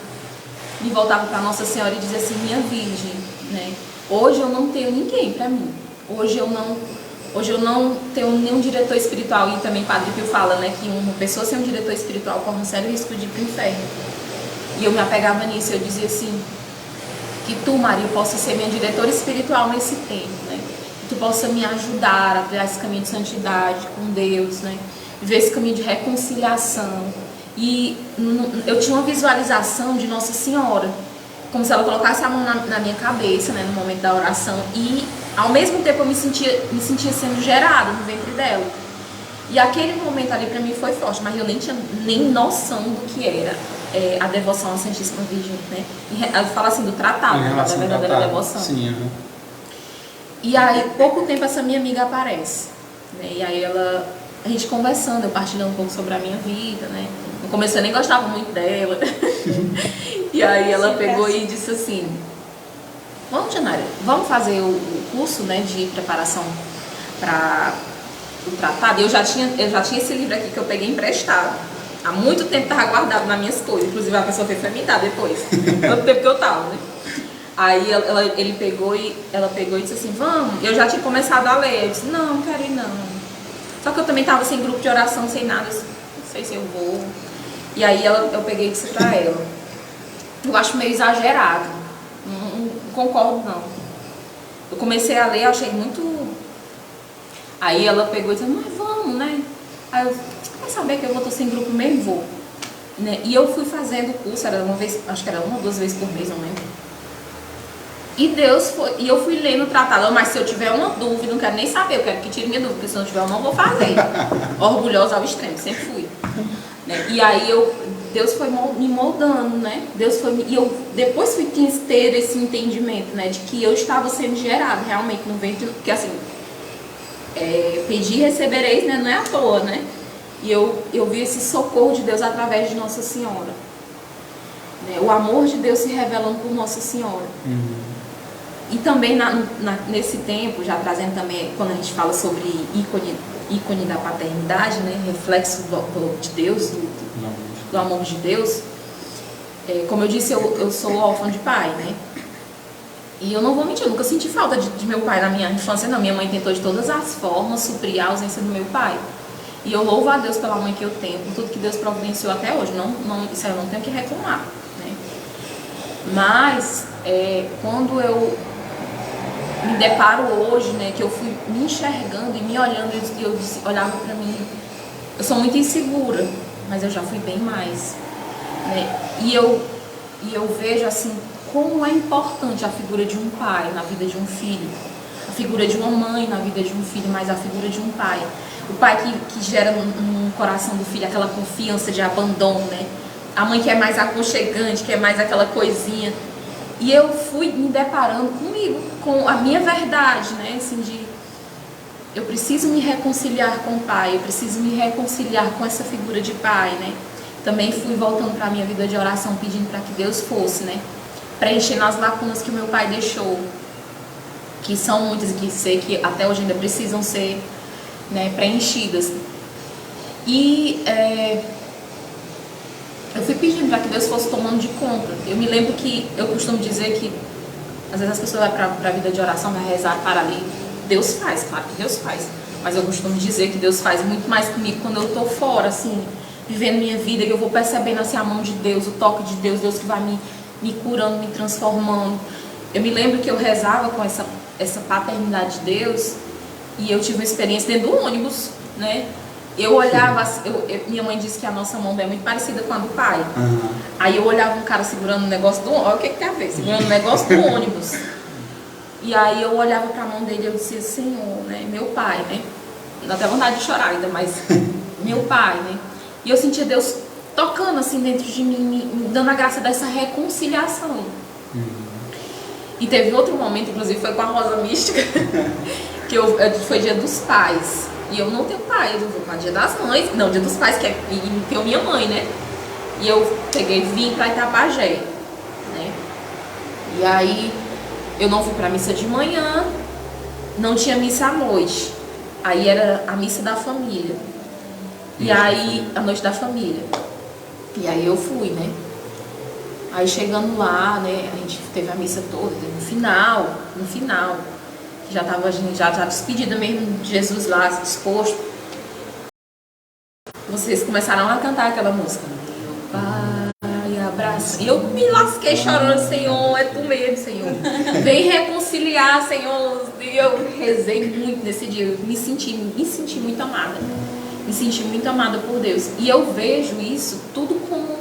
me voltava para Nossa Senhora e dizia assim: minha Virgem, né? Hoje eu não tenho ninguém para mim. Hoje eu não tenho nenhum diretor espiritual. E também Padre Pio fala, né, que uma pessoa sem um diretor espiritual corre um sério risco de ir para o inferno. E eu me apegava nisso, eu dizia assim: que tu, Maria, possa ser minha diretora espiritual nesse tempo, né? Que tu possa me ajudar a criar esse caminho de santidade com Deus, né? Viver esse caminho de reconciliação. E eu tinha uma visualização de Nossa Senhora, como se ela colocasse a mão na minha cabeça, né, no momento da oração, e ao mesmo tempo eu me sentia sendo gerada no ventre dela. E aquele momento ali para mim foi forte, mas eu nem tinha noção do que era a devoção à Santíssima Virgem, né? Eu falo assim do tratado, da verdadeira devoção. Sim, E aí, pouco tempo, essa minha amiga aparece, né? E aí a gente conversando, eu partilhando um pouco sobre a minha vida, né? No começo eu nem gostava muito dela. E aí ela pegou e disse assim: vamos, Janária, vamos fazer o curso, né, de preparação para o tratado. Eu já tinha esse livro aqui que eu peguei emprestado. Há muito tempo estava guardado nas minhas coisas. Inclusive a pessoa foi me dar depois. Tanto tempo que eu estava, né? Aí ela pegou e disse assim: vamos. Eu já tinha começado a ler. Eu disse: não quero ir não. Só que eu também estava sem grupo de oração, sem nada. Eu disse: não sei se eu vou. E aí eu peguei e disse para ela: eu acho meio exagerado. Não concordo não. Eu comecei a ler, eu achei muito. Aí ela pegou e disse: mas vamos, né? Aí eu: quer saber que eu vou sem grupo mesmo? Vou. Né? E eu fui fazendo o curso, era uma vez, acho que era 1 ou 2 vezes por mês, não lembro. E eu fui lendo o tratado, mas se eu tiver uma dúvida, não quero nem saber, eu quero que tire minha dúvida, porque se eu não tiver eu não vou fazer. Orgulhosa ao extremo, sempre fui. Né? E aí Deus foi me moldando, né? E eu depois fui ter esse entendimento, né? De que eu estava sendo gerada realmente no ventre, porque assim, pedir e recebereis, né? Não é à toa, né? E eu vi esse socorro de Deus através de Nossa Senhora. Né? O amor de Deus se revelando por Nossa Senhora. E também nesse tempo, já trazendo também, quando a gente fala sobre ícone da paternidade, né? Reflexo de Deus, do amor de Deus. Como eu disse, eu sou órfã de pai, né? E eu não vou mentir, eu nunca senti falta de meu pai na minha infância, não. Minha mãe tentou de todas as formas suprir a ausência do meu pai. E eu louvo a Deus pela mãe que eu tenho, por tudo que Deus providenciou até hoje. Isso eu não tenho que reclamar, né? Mas, quando eu me deparo hoje, né, que eu fui me enxergando e me olhando, e eu olhava pra mim, eu sou muito insegura, mas eu já fui bem mais, né? E eu vejo assim como é importante a figura de um pai na vida de um filho, a figura de uma mãe na vida de um filho, mas a figura de um pai, o pai que gera no coração do filho aquela confiança de abandono, né? A mãe que é mais aconchegante, que é mais aquela coisinha. E eu fui me deparando comigo, com a minha verdade, né? Assim, eu preciso me reconciliar com o pai, eu preciso me reconciliar com essa figura de pai, né? Também fui voltando para a minha vida de oração, pedindo para que Deus fosse, né? Preenchendo as lacunas que o meu pai deixou, que são muitas e que sei que até hoje ainda precisam ser, né, preenchidas. E eu fui pedindo para que Deus fosse tomando de conta. Eu me lembro que eu costumo dizer que às vezes as pessoas vão para a vida de oração, vai rezar para ali. Deus faz, claro que Deus faz. Mas eu costumo dizer que Deus faz muito mais comigo quando eu estou fora, assim, vivendo minha vida, que eu vou percebendo assim, a mão de Deus, o toque de Deus, Deus que vai me curando, me transformando. Eu me lembro que eu rezava com essa paternidade de Deus, e eu tive uma experiência dentro do ônibus, né? eu olhava, minha mãe disse que a nossa mão é muito parecida com a do pai. Aí eu olhava um cara segurando um negócio do ônibus, olha o que tem a ver, segurando um negócio do ônibus. E aí eu olhava pra mão dele e eu dizia, Senhor, né, meu pai, né? Dá até vontade de chorar ainda, mas meu pai, né? E eu sentia Deus tocando assim dentro de mim, me dando a graça dessa reconciliação. E teve outro momento, inclusive foi com a Rosa Mística, que foi Dia dos Pais. E eu não tenho pai, eu vou para Dia das Mães, não, Dia dos Pais, que é tenho minha mãe, né? E eu vim para Itabagé, né? E aí eu não fui para missa de manhã, não tinha missa à noite. Aí era a missa da família. E aí, a noite da família. E aí eu fui, né? Aí chegando lá, né, a gente teve a missa toda, no final, já tava, a gente já despedida mesmo de Jesus lá, disposto. Vocês começaram a cantar aquela música. Meu Pai, abraço. E eu me lasquei chorando, Senhor, é Tu mesmo, Senhor. Vem reconciliar, Senhor. E eu rezei muito nesse dia, eu me senti muito amada. Me senti muito amada por Deus. E eu vejo isso tudo como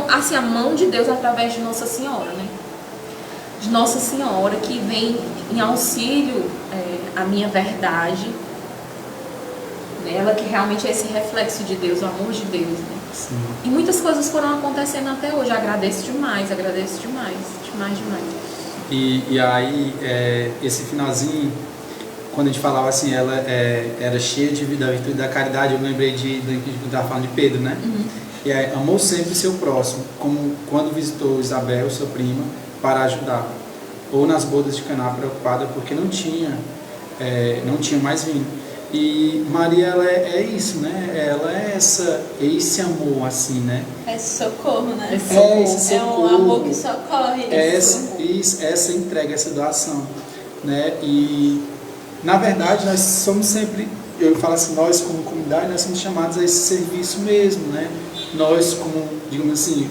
assim, a mão de Deus através de Nossa Senhora, né? De Nossa Senhora que vem em auxílio à minha verdade, né? Ela que realmente é esse reflexo de Deus, o amor de Deus, né? Sim. E muitas coisas foram acontecendo até hoje. Agradeço demais. E aí, esse finalzinho, quando a gente falava assim, ela era cheia de vida, da virtude da caridade, eu lembrei do que a gente estava falando de Pedro, né? E aí, amou sempre o seu próximo, como quando visitou Isabel, sua prima, para ajudar. Ou nas bodas de Caná, preocupada porque não tinha mais vinho. E Maria, ela é isso, né? Ela é esse amor, assim, né? Esse socorro, né? Esse socorro. É um amor que socorre. Essa entrega, essa doação, né? E, na verdade, nós somos sempre, eu falo assim, nós como comunidade, nós somos chamados a esse serviço mesmo, né? Nós, como, digamos assim,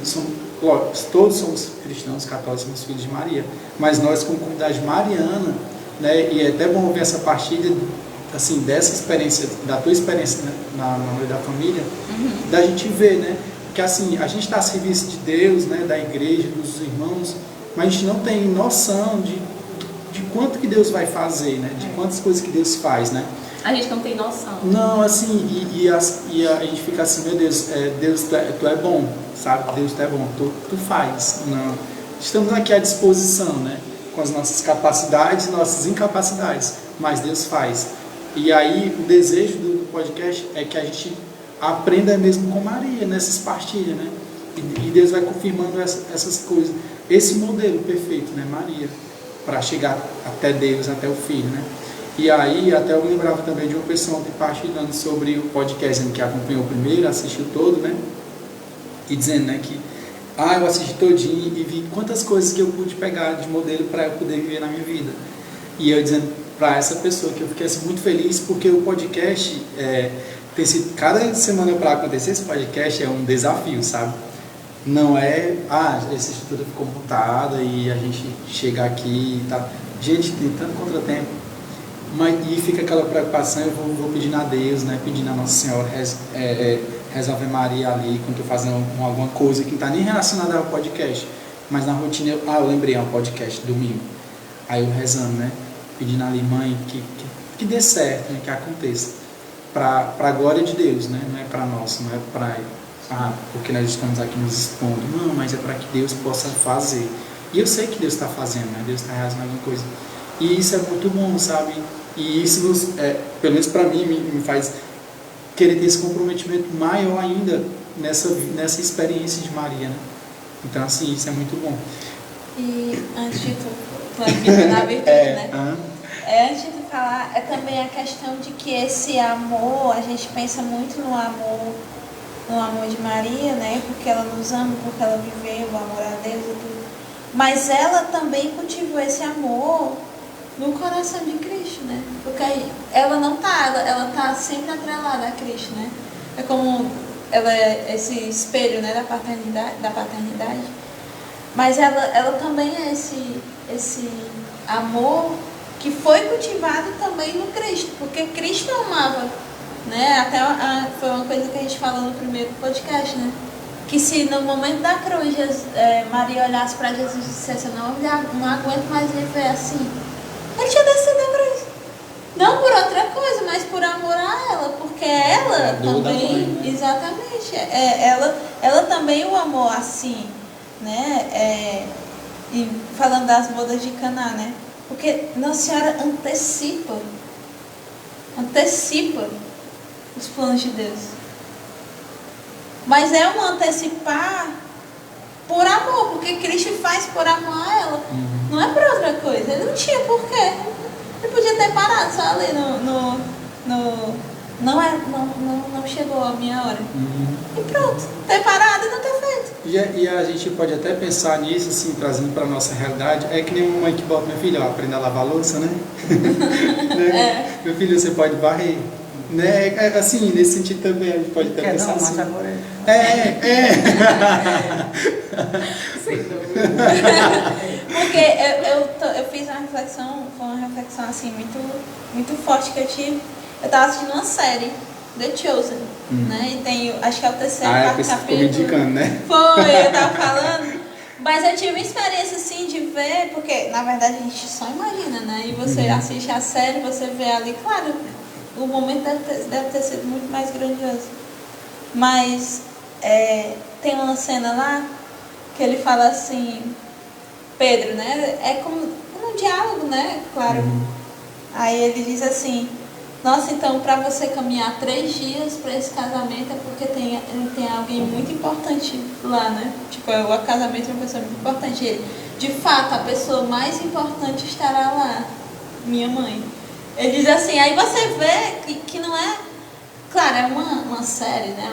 todos somos cristãos, católicos, somos filhos de Maria, mas nós, como comunidade mariana, né? E é até bom ver essa partilha, assim, dessa experiência, da tua experiência, né, na noite da família, da gente ver, né? Porque, assim, a gente está a serviço de Deus, né? Da igreja, dos irmãos, mas a gente não tem noção de quanto que Deus vai fazer, né? De quantas coisas que Deus faz, né? A gente não tem noção. Não, assim, e a gente fica assim, meu Deus, Deus, tu é bom, sabe? Deus, tu é bom, tu faz. Não. Estamos aqui à disposição, né? Com as nossas capacidades, nossas incapacidades, mas Deus faz. E aí, o desejo do podcast é que a gente aprenda mesmo com Maria, nessas partilhas, né? E Deus vai confirmando essas coisas. Esse modelo perfeito, né? Maria, para chegar até Deus, até o Filho, né? E aí, até eu lembrava também de uma pessoa ontem partilhando sobre o podcast, que acompanhou o primeiro, assistiu todo, né? E dizendo, né, que eu assisti todinho e vi quantas coisas que eu pude pegar de modelo para eu poder viver na minha vida. E eu dizendo para essa pessoa que eu fiquei assim, muito feliz, porque o podcast tem sido, cada semana para acontecer esse podcast é um desafio, sabe? Não é, essa estrutura ficou montada e a gente chega aqui e tá. Gente, tem tanto contratempo. E fica aquela preocupação, eu vou pedindo a Deus, né? Pedindo a Nossa Senhora, resolve Maria ali, quando estou fazendo alguma coisa que não está nem relacionada ao podcast. Mas na rotina, eu lembrei, é um podcast, domingo. Aí eu rezando, né? Pedindo ali, mãe, que dê certo, né? Que aconteça. Para a glória de Deus, né? Não é para nós, não é para... porque nós estamos aqui nos expondo. Não, mas é para que Deus possa fazer. E eu sei que Deus está fazendo, né? Deus está realizando alguma coisa. E isso é muito bom, sabe? E isso, pelo menos para mim, me faz querer ter esse comprometimento maior ainda nessa experiência de Maria, né? Então, assim, isso é muito bom. E antes de tu na virtude, né? Antes de falar, é também a questão de que esse amor, a gente pensa muito no amor de Maria, né? Porque ela nos ama, porque ela viveu o amor a Deus e tudo. Mas ela também cultivou esse amor no coração de Cristo, né? Porque ela não tá, ela tá sempre atrelada a Cristo, né? É como ela é esse espelho, né, da paternidade. Mas ela também é esse amor que foi cultivado também no Cristo, porque Cristo amava né? Até foi uma coisa que a gente falou no primeiro podcast, né? Que se no momento da cruz Maria olhasse para Jesus e dissesse, não aguento mais viver assim, ele tinha descido da cruz. Não por outra coisa, mas por amor a ela, porque ela também, exatamente, ela também o amou assim, né? E falando das bodas de Caná, né? Porque Nossa Senhora antecipa os planos de Deus. Mas é um antecipar por amor, porque Cristo faz por amor a ela. Não é por outra coisa. Ele não tinha porquê. Ele podia ter parado só ali não chegou a minha hora. E pronto, ter parado e não ter feito. E a gente pode até pensar nisso, assim, trazendo para a nossa realidade. É que nem uma mãe que bota meu filho, ó, aprenda a lavar a louça, né? Né? Meu filho, você pode varrer. Né? Assim, nesse sentido também, a gente pode até pensar não, assim. Mas agora Sem dúvida. Porque eu fiz uma reflexão, foi uma reflexão assim, muito, muito forte que eu tive. Eu estava assistindo uma série, The Chosen, né? E tem, acho que é o terceiro, quarto capítulo. Ficou me indicando, né? Foi, eu tava falando. Mas eu tive uma experiência assim de ver, porque na verdade a gente só imagina, né? E você assiste a série, você vê ali, claro, o momento deve ter sido muito mais grandioso. Mas tem uma cena lá que ele fala assim, Pedro, né? É como um diálogo, né? Claro. Aí ele diz assim, nossa, então para você caminhar 3 dias para esse casamento é porque tem alguém muito importante lá, né? Tipo, o casamento é uma pessoa muito importante. Ele, de fato, a pessoa mais importante estará lá, minha mãe. Ele diz assim, aí você vê que não é... Claro, é uma série, né?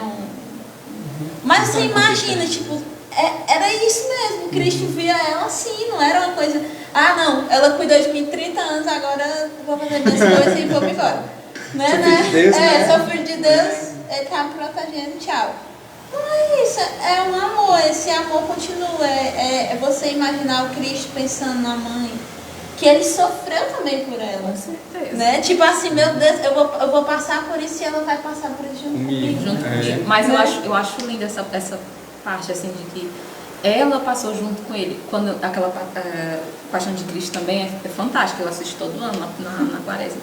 Mas você imagina, tipo, era isso mesmo. Cristo via ela assim, não era uma coisa... Ah, não, ela cuidou de mim 30 anos, agora vou fazer minhas coisas e vou me embora. Né? Sou filho de Deus, né? Sou filho de Deus, ele tá me protegendo, tchau. Não é isso, é um amor, esse amor continua. É você imaginar o Cristo pensando na mãe, que ele sofreu também por ela. Com certeza. Né? Tipo assim, meu Deus, eu vou passar por isso e ela vai passar por isso junto comigo. Mas eu acho linda essa parte assim de que ela passou junto com ele. Quando aquela Paixão de Cristo também é fantástica, eu assisto todo ano na quaresma.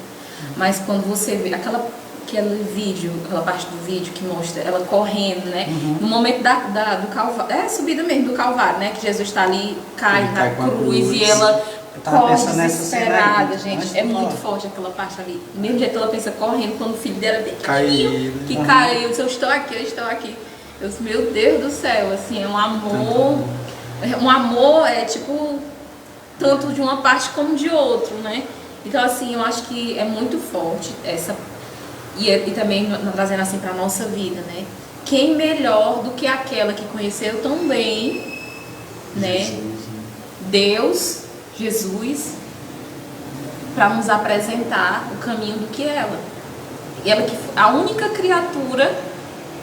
Mas quando você vê aquele vídeo, aquela parte do vídeo que mostra ela correndo, né? No momento do Calvário, subida mesmo do Calvário, né? Que Jesus está ali, cai na cruz e ela corre desesperada, gente. É muito forte aquela parte ali. Do mesmo jeito que ela pensa correndo, quando o filho dela caiu. Eu estou aqui. Eu disse, meu Deus do céu, assim, é um amor. Um amor é tipo, tanto de uma parte como de outro, né? Então, assim, eu acho que é muito forte essa... E também trazendo assim para a nossa vida, né? Quem melhor do que aquela que conheceu tão bem, né? Deus, Jesus, para nos apresentar o caminho do que ela. E ela que a única criatura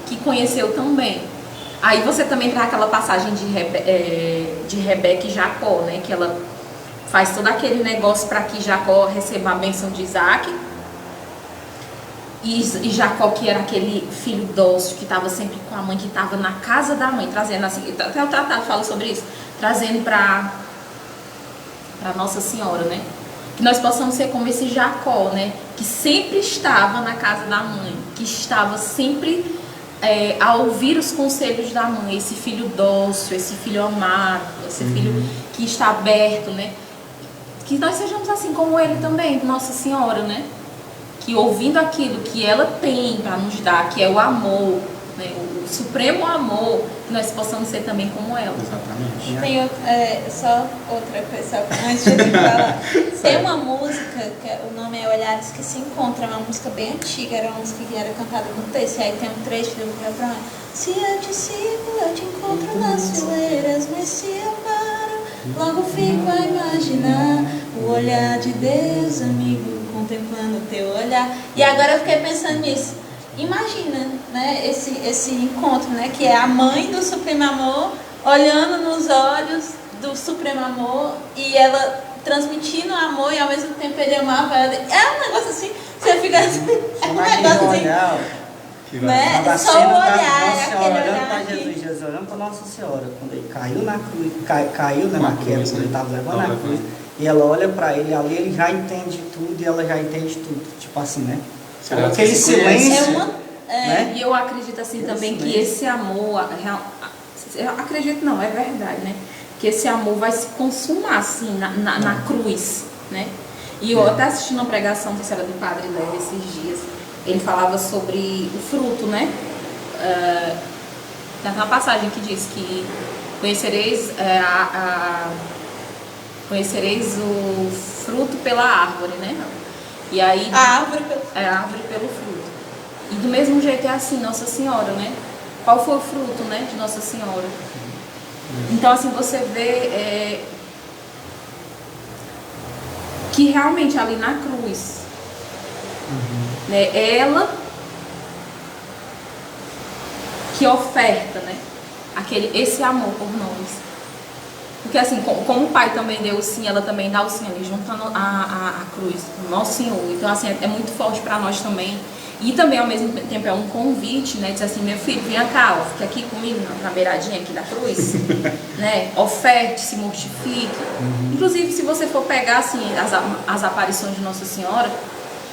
que conheceu tão bem. Aí você também traz aquela passagem de Rebeca e Jacó, né? Que ela faz todo aquele negócio para que Jacó receba a bênção de Isaac. E Jacó, que era aquele filho dócil, que estava sempre com a mãe, que estava na casa da mãe, trazendo assim, até o tratado fala sobre isso, trazendo para Nossa Senhora, né? Que nós possamos ser como esse Jacó, né? Que sempre estava na casa da mãe, que estava sempre a ouvir os conselhos da mãe, esse filho dócil, esse filho amado, esse filho que está aberto, né? Que nós sejamos assim como ele também, Nossa Senhora, né? Que ouvindo aquilo que ela tem para nos dar, que é o amor, né? O supremo amor, que nós possamos ser também como ela. Exatamente. Tem só outra coisa, antes de eu falar. Tem uma música, o nome é Olhares que se Encontram, é uma música bem antiga, era uma música que era cantada no texto, e aí tem um trecho do refrão. Se eu te sigo, eu te encontro nas fileiras, mas se eu paro, logo fico a imaginar o olhar de Deus, amigo, contemplando o teu olhar. E agora eu fiquei pensando nisso. Imagina, né, esse encontro, né, que é a mãe do Supremo Amor olhando nos olhos do Supremo Amor e ela transmitindo amor e ao mesmo tempo ele amava ela. É um negócio assim Você fica assim, é um negócio assim, né? A Só o cena olhar, Nossa Senhora aquele olhando olhar para aqui. Jesus olhando para Nossa Senhora, quando ele caiu na cruz, caiu né, na queda, quando ele estava levando a cruz, e ela olha para ele ali, ele já entende tudo e ela já entende tudo, tipo assim, né? Aquele silêncio, né? E eu acredito assim também que esse amor, eu acredito não, é verdade, né? Que esse amor vai se consumar assim na cruz, né? E eu até assisti uma pregação que era do Padre Léo esses dias, ele falava sobre o fruto, né? Tem uma passagem que diz que conhecereis o fruto pela árvore, né? E aí, a árvore pelo fruto. E do mesmo jeito é assim, Nossa Senhora, né? Qual foi o fruto, né, de Nossa Senhora? Então, assim, você vê que realmente ali na cruz, né, ela que oferta, né, esse amor por nós. Porque assim, como o Pai também deu o sim, ela também dá o sim ali, junto a cruz, o nosso Senhor. Então assim, é muito forte para nós também. E também ao mesmo tempo é um convite, né? Diz assim, meu filho, vem cá, fica aqui comigo na beiradinha aqui da cruz, né? Oferte, se mortifique. Inclusive, se você for pegar assim, as aparições de Nossa Senhora,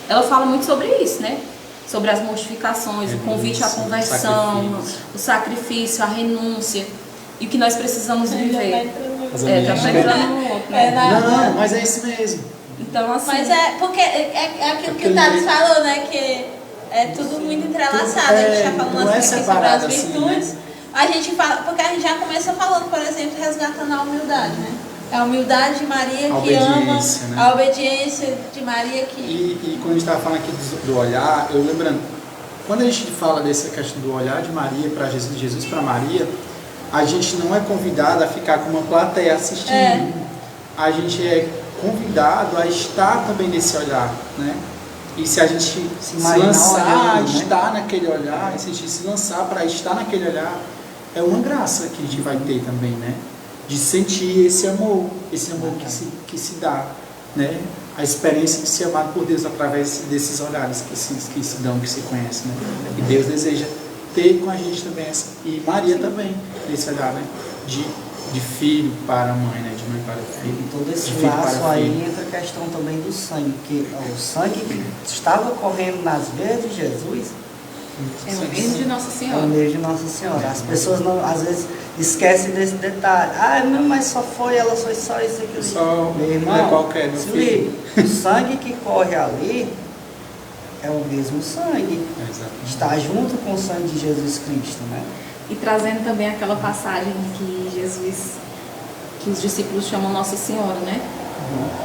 ela fala muito sobre isso, né? Sobre as mortificações, o convite à conversão, o sacrifício, a renúncia. E o que nós precisamos viver. Não, mas é isso mesmo. Então, assim, mas porque é aquilo que o Thales falou, né? Que é tudo muito entrelaçado. A gente está falando assim, sobre as virtudes. Assim, né? A gente fala, porque a gente já começa falando, por exemplo, resgatando a humildade, né? A humildade de Maria que ama, né? A obediência de Maria que... E quando a gente estava falando aqui do olhar, eu lembrando, quando a gente fala dessa questão do olhar de Maria para Jesus, de Jesus para Maria, a gente não é convidado a ficar com uma plateia assistindo. A gente é convidado a estar também nesse olhar, né? E se a gente se lançar a estar naquele olhar, se a gente se lançar para estar naquele olhar, é uma graça que a gente vai ter também, né? De sentir esse amor que se dá, né? A experiência de ser amado por Deus através desses olhares que se dão, que se conhecem, né? E Deus deseja ter com a gente também essa, e Maria também, nesse olhar, né? De filho para a mãe, né? De mãe para o filho. E todo esse laço aí entra a questão também do sangue, que o sangue que estava correndo nas veias de Jesus é o mesmo de Nossa Senhora. É o mesmo de Nossa Senhora. As pessoas não, às vezes esquecem desse detalhe. Não, mas só ela foi só isso aqui. Só meu irmão, não é qualquer, meu filho. O sangue que corre ali é o mesmo sangue. Está junto com o sangue de Jesus Cristo, né? E trazendo também aquela passagem que os discípulos chamam Nossa Senhora, né?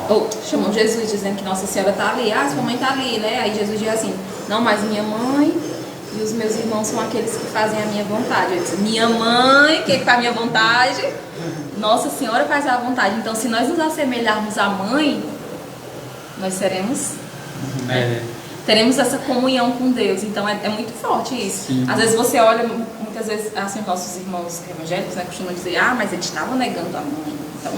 Ou chamam Jesus, dizendo que Nossa Senhora está ali. Sua mãe está ali, né? Aí Jesus diz assim, não, mas minha mãe e os meus irmãos são aqueles que fazem a minha vontade. Eu disse, minha mãe, que faz a minha vontade, Nossa Senhora faz a vontade. Então, se nós nos assemelharmos à mãe, nós seremos... teremos essa comunhão com Deus. Então é muito forte isso. Sim. Às vezes você olha, muitas vezes, assim, nossos irmãos evangélicos, né, costumam dizer, mas eles estavam negando a mãe. Então,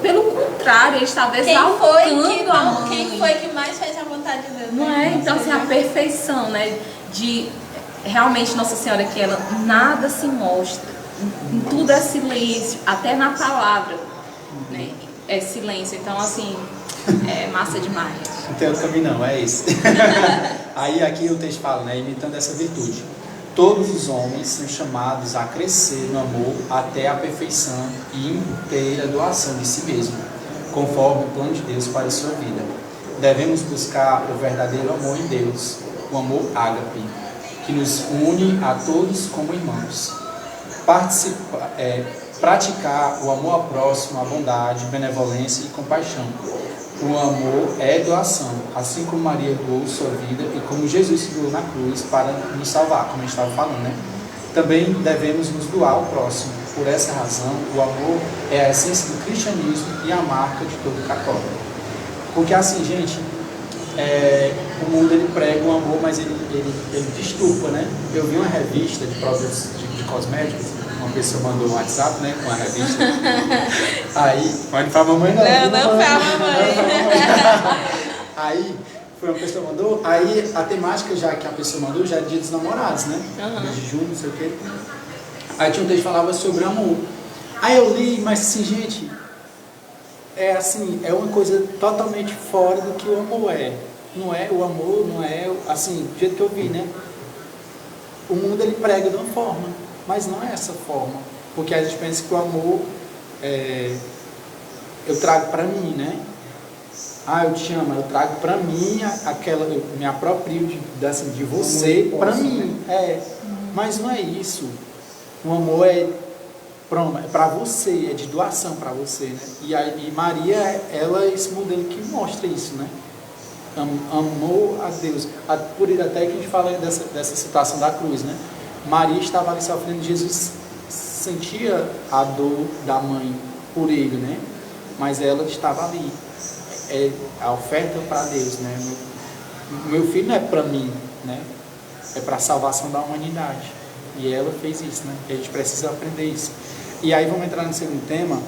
pelo contrário, eles estavam exaltando a mãe. Quem foi que mais fez a vontade de Deus? Não é? Então, assim, a perfeição, né, de realmente Nossa Senhora, que ela nada se mostra, em tudo é silêncio, até na palavra, né, é silêncio. Então, assim, é massa demais. Não tem outro caminho não, é esse. Aí aqui o texto fala, né, imitando essa virtude. Todos os homens são chamados a crescer no amor até a perfeição e inteira doação de si mesmo, conforme o plano de Deus para a sua vida. Devemos buscar o verdadeiro amor em Deus, o amor ágape, que nos une a todos como irmãos. Praticar o amor ao próximo, a bondade, benevolência e compaixão. O amor é doação, assim como Maria doou sua vida e como Jesus se doou na cruz para nos salvar, como a gente estava falando, né? Também devemos nos doar ao próximo. Por essa razão, o amor é a essência do cristianismo e a marca de todo católico. Porque assim, gente, o mundo ele prega o amor, mas ele disturba, né? Eu vi uma revista de produtos de cosméticos, uma pessoa mandou um WhatsApp, né, com a revista. Aí, pode falar mamãe não. Não foi a mamãe. Aí Foi uma pessoa que mandou. Aí a temática já que a pessoa mandou já é Dia dos Namorados, né? Mês de junho, não sei o quê. Aí tinha um texto que falava sobre amor. Aí eu li, mas assim, gente, é assim, é uma coisa totalmente fora do que o amor é. Não é o amor, não é assim, do jeito que eu vi, né? O mundo ele prega de uma forma, mas não é essa forma. Porque a gente pensa que o amor eu trago para mim, né? Ah, eu te amo, eu trago para mim aquela, eu me aproprio de você para mim. Mas não é isso. O amor é para você, é de doação para você, né? E Maria, ela é esse modelo que mostra isso, né? Amou a Deus. Por isso até que a gente fala dessa situação da cruz, né? Maria estava ali sofrendo, Jesus sentia a dor da mãe por ele, né? Mas ela estava ali. É a oferta para Deus, né? Meu filho não é para mim, né? É para a salvação da humanidade. E ela fez isso, né? E a gente precisa aprender isso. E aí vamos entrar no segundo tema.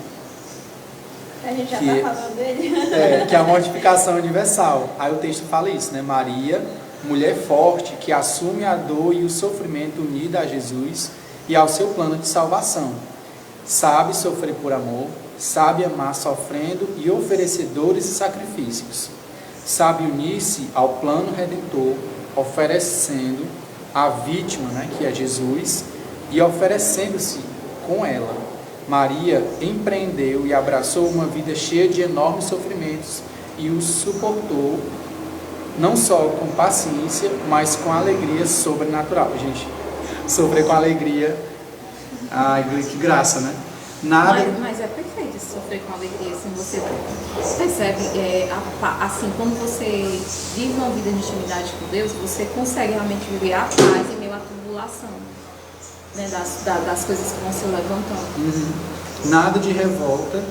A gente já está falando dele. Que é a mortificação universal. Aí o texto fala isso, né? Maria, mulher forte, que assume a dor e o sofrimento unida a Jesus e ao seu plano de salvação. Sabe sofrer por amor, sabe amar sofrendo e oferecedores e sacrifícios. Sabe unir-se ao plano redentor, oferecendo a vítima, né, que é Jesus, e oferecendo-se com ela. Maria empreendeu e abraçou uma vida cheia de enormes sofrimentos e os suportou não só com paciência, mas com alegria sobrenatural. Gente, sofrer com alegria, ai, que graça, né? Nada... Mas é perfeito esse sofrer com alegria, assim, você percebe, assim, quando você vive uma vida de intimidade com Deus, você consegue realmente viver a paz em meio à tribulação, né, das coisas que vão se levantando. Nada de revolta,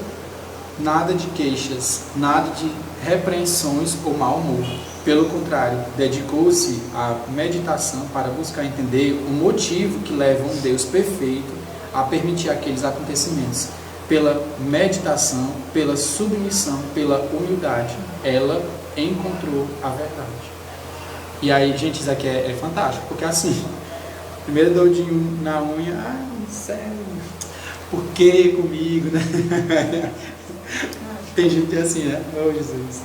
nada de queixas, nada de repreensões ou mau humor. Pelo contrário, dedicou-se à meditação para buscar entender o motivo que leva um Deus perfeito a permitir aqueles acontecimentos. Pela meditação, pela submissão, pela humildade, ela encontrou a verdade. E aí, gente, isso aqui é fantástico, porque assim, primeiro dedinho na unha, sério, por que comigo, né? Tem gente assim, né? Oh, Jesus.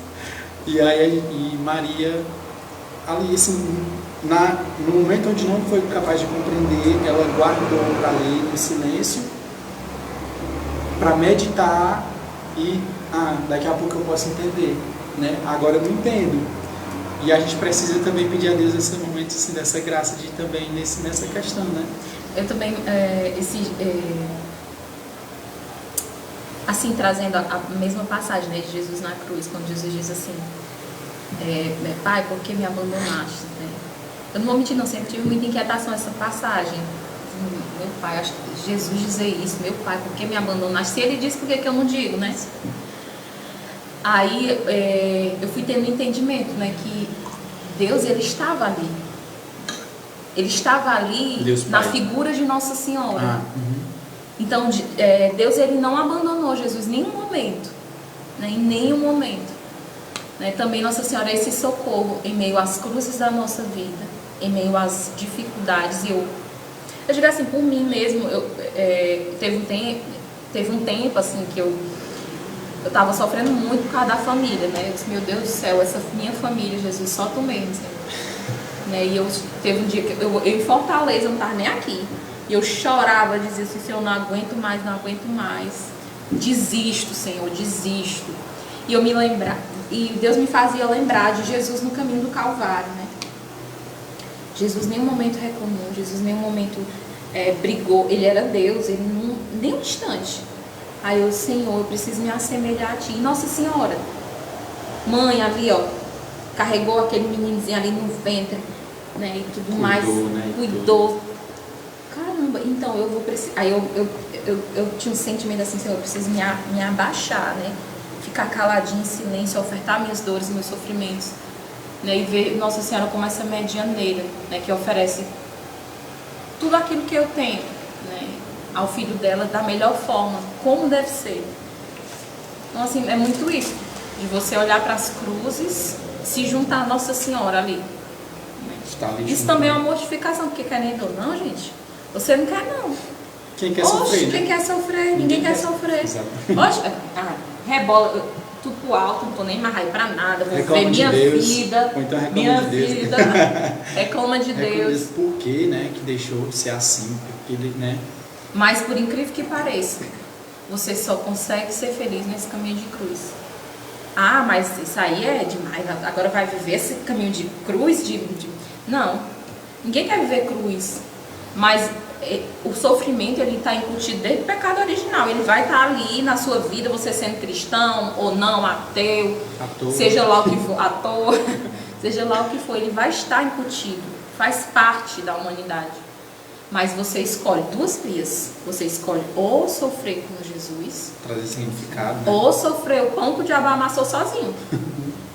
E aí, Maria, ali, assim, no momento onde não foi capaz de compreender, ela guardou para ler no silêncio, para meditar e, daqui a pouco eu posso entender, né? Agora eu não entendo. E a gente precisa também pedir a Deus esse momento, assim, dessa graça de também nessa questão, né? Eu também, assim, trazendo a mesma passagem, né, de Jesus na cruz, quando Jesus diz assim, Pai, por que me abandonaste? Né? Eu não vou mentir, não, sempre tive muita inquietação essa passagem. Meu Pai, acho que Jesus dizer isso, meu Pai, por que me abandonaste? Se ele diz, por que eu não digo, né? Aí eu fui tendo entendimento, né, que Deus, ele estava ali. Ele estava ali na figura de Nossa Senhora. Então, Deus, ele não abandonou Jesus em nenhum momento, né, em nenhum momento. Né? Também Nossa Senhora é esse socorro em meio às cruzes da nossa vida, em meio às dificuldades. E eu digo assim, por mim mesmo, teve um tempo assim que eu estava sofrendo muito por causa da família, né? Eu disse, meu Deus do céu, essa minha família, Jesus, só tu mesmo, Senhor. Né? E teve um dia que eu em Fortaleza, eu não estava nem aqui, e eu chorava, dizia assim, Senhor, não aguento mais, desisto, Senhor, desisto. E eu me lembrava, e Deus me fazia lembrar de Jesus no caminho do Calvário, né? Jesus em nenhum momento reclamou, Jesus em nenhum momento brigou, ele era Deus, ele nem um instante. Aí eu, Senhor, eu preciso me assemelhar a Ti. E Nossa Senhora, mãe ali, ó, carregou aquele meninozinho ali no ventre, né, e tudo mais, cuidou. Caramba, então eu vou precisar. Aí eu tinha um sentimento assim, Senhor, eu preciso me abaixar, né, ficar caladinho em silêncio, ofertar minhas dores, meus sofrimentos, né, e ver Nossa Senhora como essa medianeira, né, que oferece tudo aquilo que eu tenho, né, ao filho dela da melhor forma, como deve ser. Então, assim, é muito isso. De você olhar para as cruzes, se juntar a Nossa Senhora ali. Isso também é uma mortificação, porque querendo ou não, gente, você não quer não. Quem quer sofrer, né? Quem quer sofrer? Ninguém quer sofrer. Oxe, rebola, tudo pro alto, não tô nem mais aí pra nada, vou ver minha vida. Ou então reclama minha de Deus. vida, reclama de Deus. Por que, né, que deixou de ser assim? Porque ele, né? Mas por incrível que pareça, você só consegue ser feliz nesse caminho de cruz. Ah, mas isso aí é demais, agora vai viver esse caminho de cruz? Não, ninguém quer viver cruz, mas o sofrimento ele está incutido desde o pecado original, ele vai estar ali na sua vida, você sendo cristão ou não, ateu, seja lá o que for, ator, seja lá o que for, ele vai estar incutido, faz parte da humanidade. Mas você escolhe duas vias. Você escolhe ou sofrer com Jesus, trazer significado, né? Ou sofrer o pão que o diabo amassou sozinho.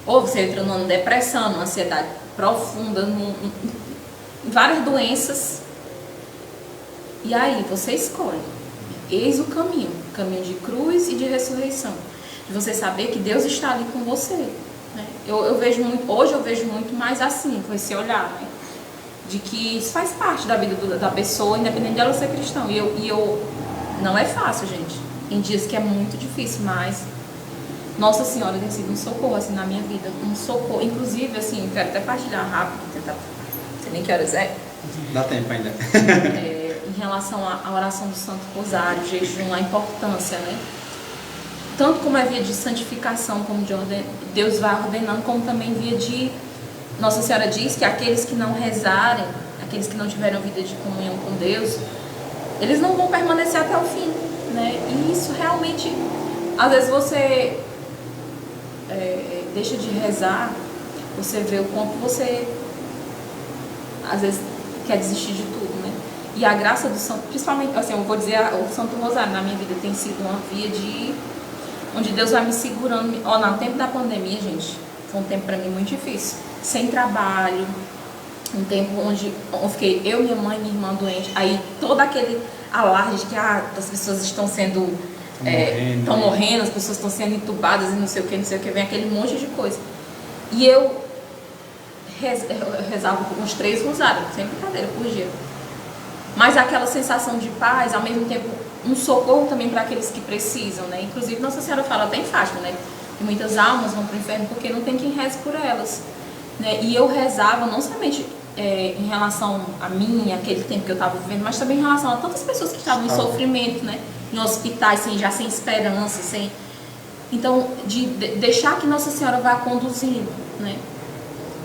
Ou você entra numa depressão, numa ansiedade profunda, em várias doenças. E aí você escolhe. Eis o caminho de cruz e de ressurreição. De você saber que Deus está ali com você. Né? Eu vejo muito, hoje eu vejo muito mais assim, com esse olhar, né? De que isso faz parte da vida da pessoa, independente dela ser cristão. E eu não é fácil, gente. Em dias que é muito difícil, mas Nossa Senhora tem sido um socorro assim na minha vida, um socorro. Inclusive, assim, quero até partilhar rápido, tentar, não sei nem que horas é. Dá tempo ainda. Em relação à oração do Santo Rosário, jejum, a importância, né? Tanto como é via de santificação, como de Deus vai ordenando, como também via de... Nossa Senhora diz que aqueles que não rezarem, aqueles que não tiveram vida de comunhão com Deus, eles não vão permanecer até o fim, né? E isso realmente, às vezes você deixa de rezar, você vê o quanto você, às vezes, quer desistir de tudo, né? E a graça do Santo, principalmente, assim, eu vou dizer, o Santo Rosário na minha vida tem sido uma via de... onde Deus vai me segurando. No tempo da pandemia, gente, foi um tempo para mim muito difícil. Sem trabalho, um tempo onde eu fiquei eu, minha mãe e minha irmã doente, aí todo aquele alarde de que as pessoas estão sendo estão morrendo, as pessoas estão sendo entubadas e não sei o que, vem aquele monte de coisa. E eu rezava uns 3 rosários, sem brincadeira, por dia. Mas aquela sensação de paz, ao mesmo tempo um socorro também para aqueles que precisam, né? Inclusive Nossa Senhora fala até em Fátima, né? Que muitas almas vão para o inferno porque não tem quem reze por elas. Né? E eu rezava não somente em relação a mim, aquele tempo que eu estava vivendo, mas também em relação a tantas pessoas que estavam em sofrimento, né? Em hospitais, já sem esperança, Então, de deixar que Nossa Senhora vá conduzindo, né?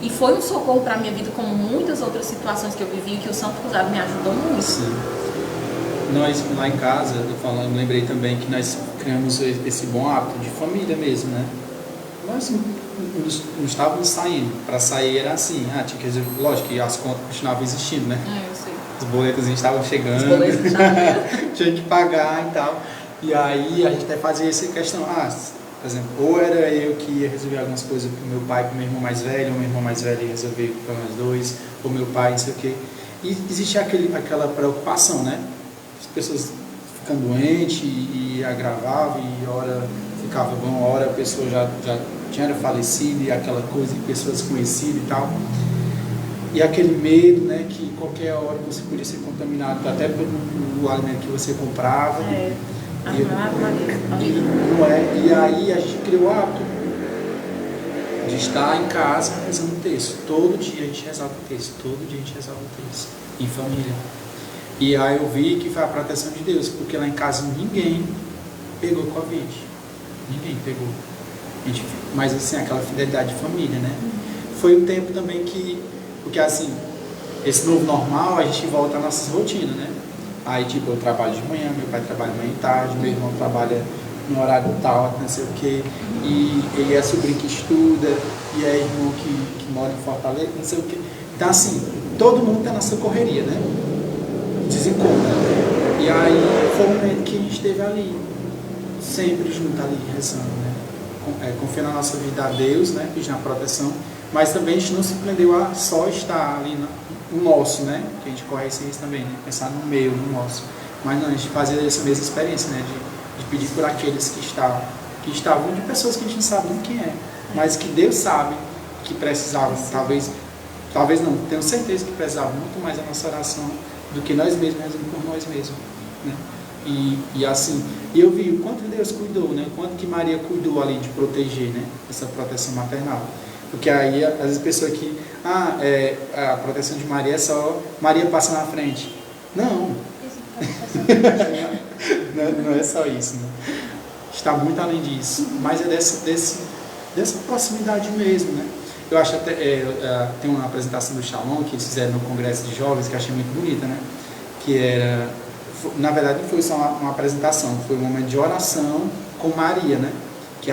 E foi um socorro para a minha vida, como muitas outras situações que eu vivi, que o Santo Rosário me ajudou muito. Sim. Nós, lá em casa, eu lembrei também que nós criamos esse bom hábito de família mesmo, né? Nós não estávamos saindo. Para sair era assim, tinha que resolver. Lógico que as contas continuavam existindo, né? Eu sei. Os boletos estavam chegando, tinha que pagar e tal. E aí a gente até fazia essa questão, por exemplo, ou era eu que ia resolver algumas coisas para o meu pai, para o meu irmão mais velho, ou meu irmão mais velho ia resolver para nós dois, ou meu pai, não sei o quê. E existia aquela preocupação, né? As pessoas ficando doentes e agravavam, e hora ficava bom, hora a pessoa já tinha falecido, e aquela coisa de pessoas conhecidas e tal. E aquele medo, né, que qualquer hora você podia ser contaminado, até pelo alimento que você comprava. E aí a gente criou o hábito de estar em casa rezando o texto. Todo dia a gente rezava o texto, em família. E aí eu vi que foi a proteção de Deus, porque lá em casa ninguém pegou Covid. Ninguém pegou. Mas assim, aquela fidelidade de família, né? Foi um tempo também porque assim, esse novo normal, a gente volta às nossas rotinas, né? Aí tipo, eu trabalho de manhã, meu pai trabalha de manhã e tarde, meu irmão trabalha no horário tal, não sei o quê, e é sobrinho que estuda, e é irmão que mora em Fortaleza, não sei o quê. Então assim, todo mundo tá nessa correria, né? Desencontra. E aí foi um momento que a gente esteve ali, sempre junto ali, rezando, né? Confiando a nossa vida a Deus, né? Pedindo a proteção, mas também a gente não se prendeu a só estar ali no nosso, né? Que a gente corre esse risco também, né? Pensar no meu, no nosso. Mas não, a gente fazia essa mesma experiência, né? De pedir por aqueles que estavam que estavam de pessoas que a gente não sabe nem quem é, mas que Deus sabe que precisavam, talvez não, tenho certeza que precisavam muito mais da nossa oração do que nós mesmos rezando por nós mesmos, né? E assim, eu vi o quanto Deus cuidou, né? O quanto que Maria cuidou ali de proteger, né? Essa proteção maternal. Porque aí, às vezes, a pessoa que, a proteção de Maria é só Maria passa na frente. Não. Não é só isso, né? Está muito além disso. Mas é dessa proximidade mesmo, né? Eu acho até, tem uma apresentação do Shalom que eles fizeram no Congresso de Jovens, que eu achei muito bonita, né? Que era, na verdade, não foi só uma apresentação, foi um momento de oração com Maria, né? Que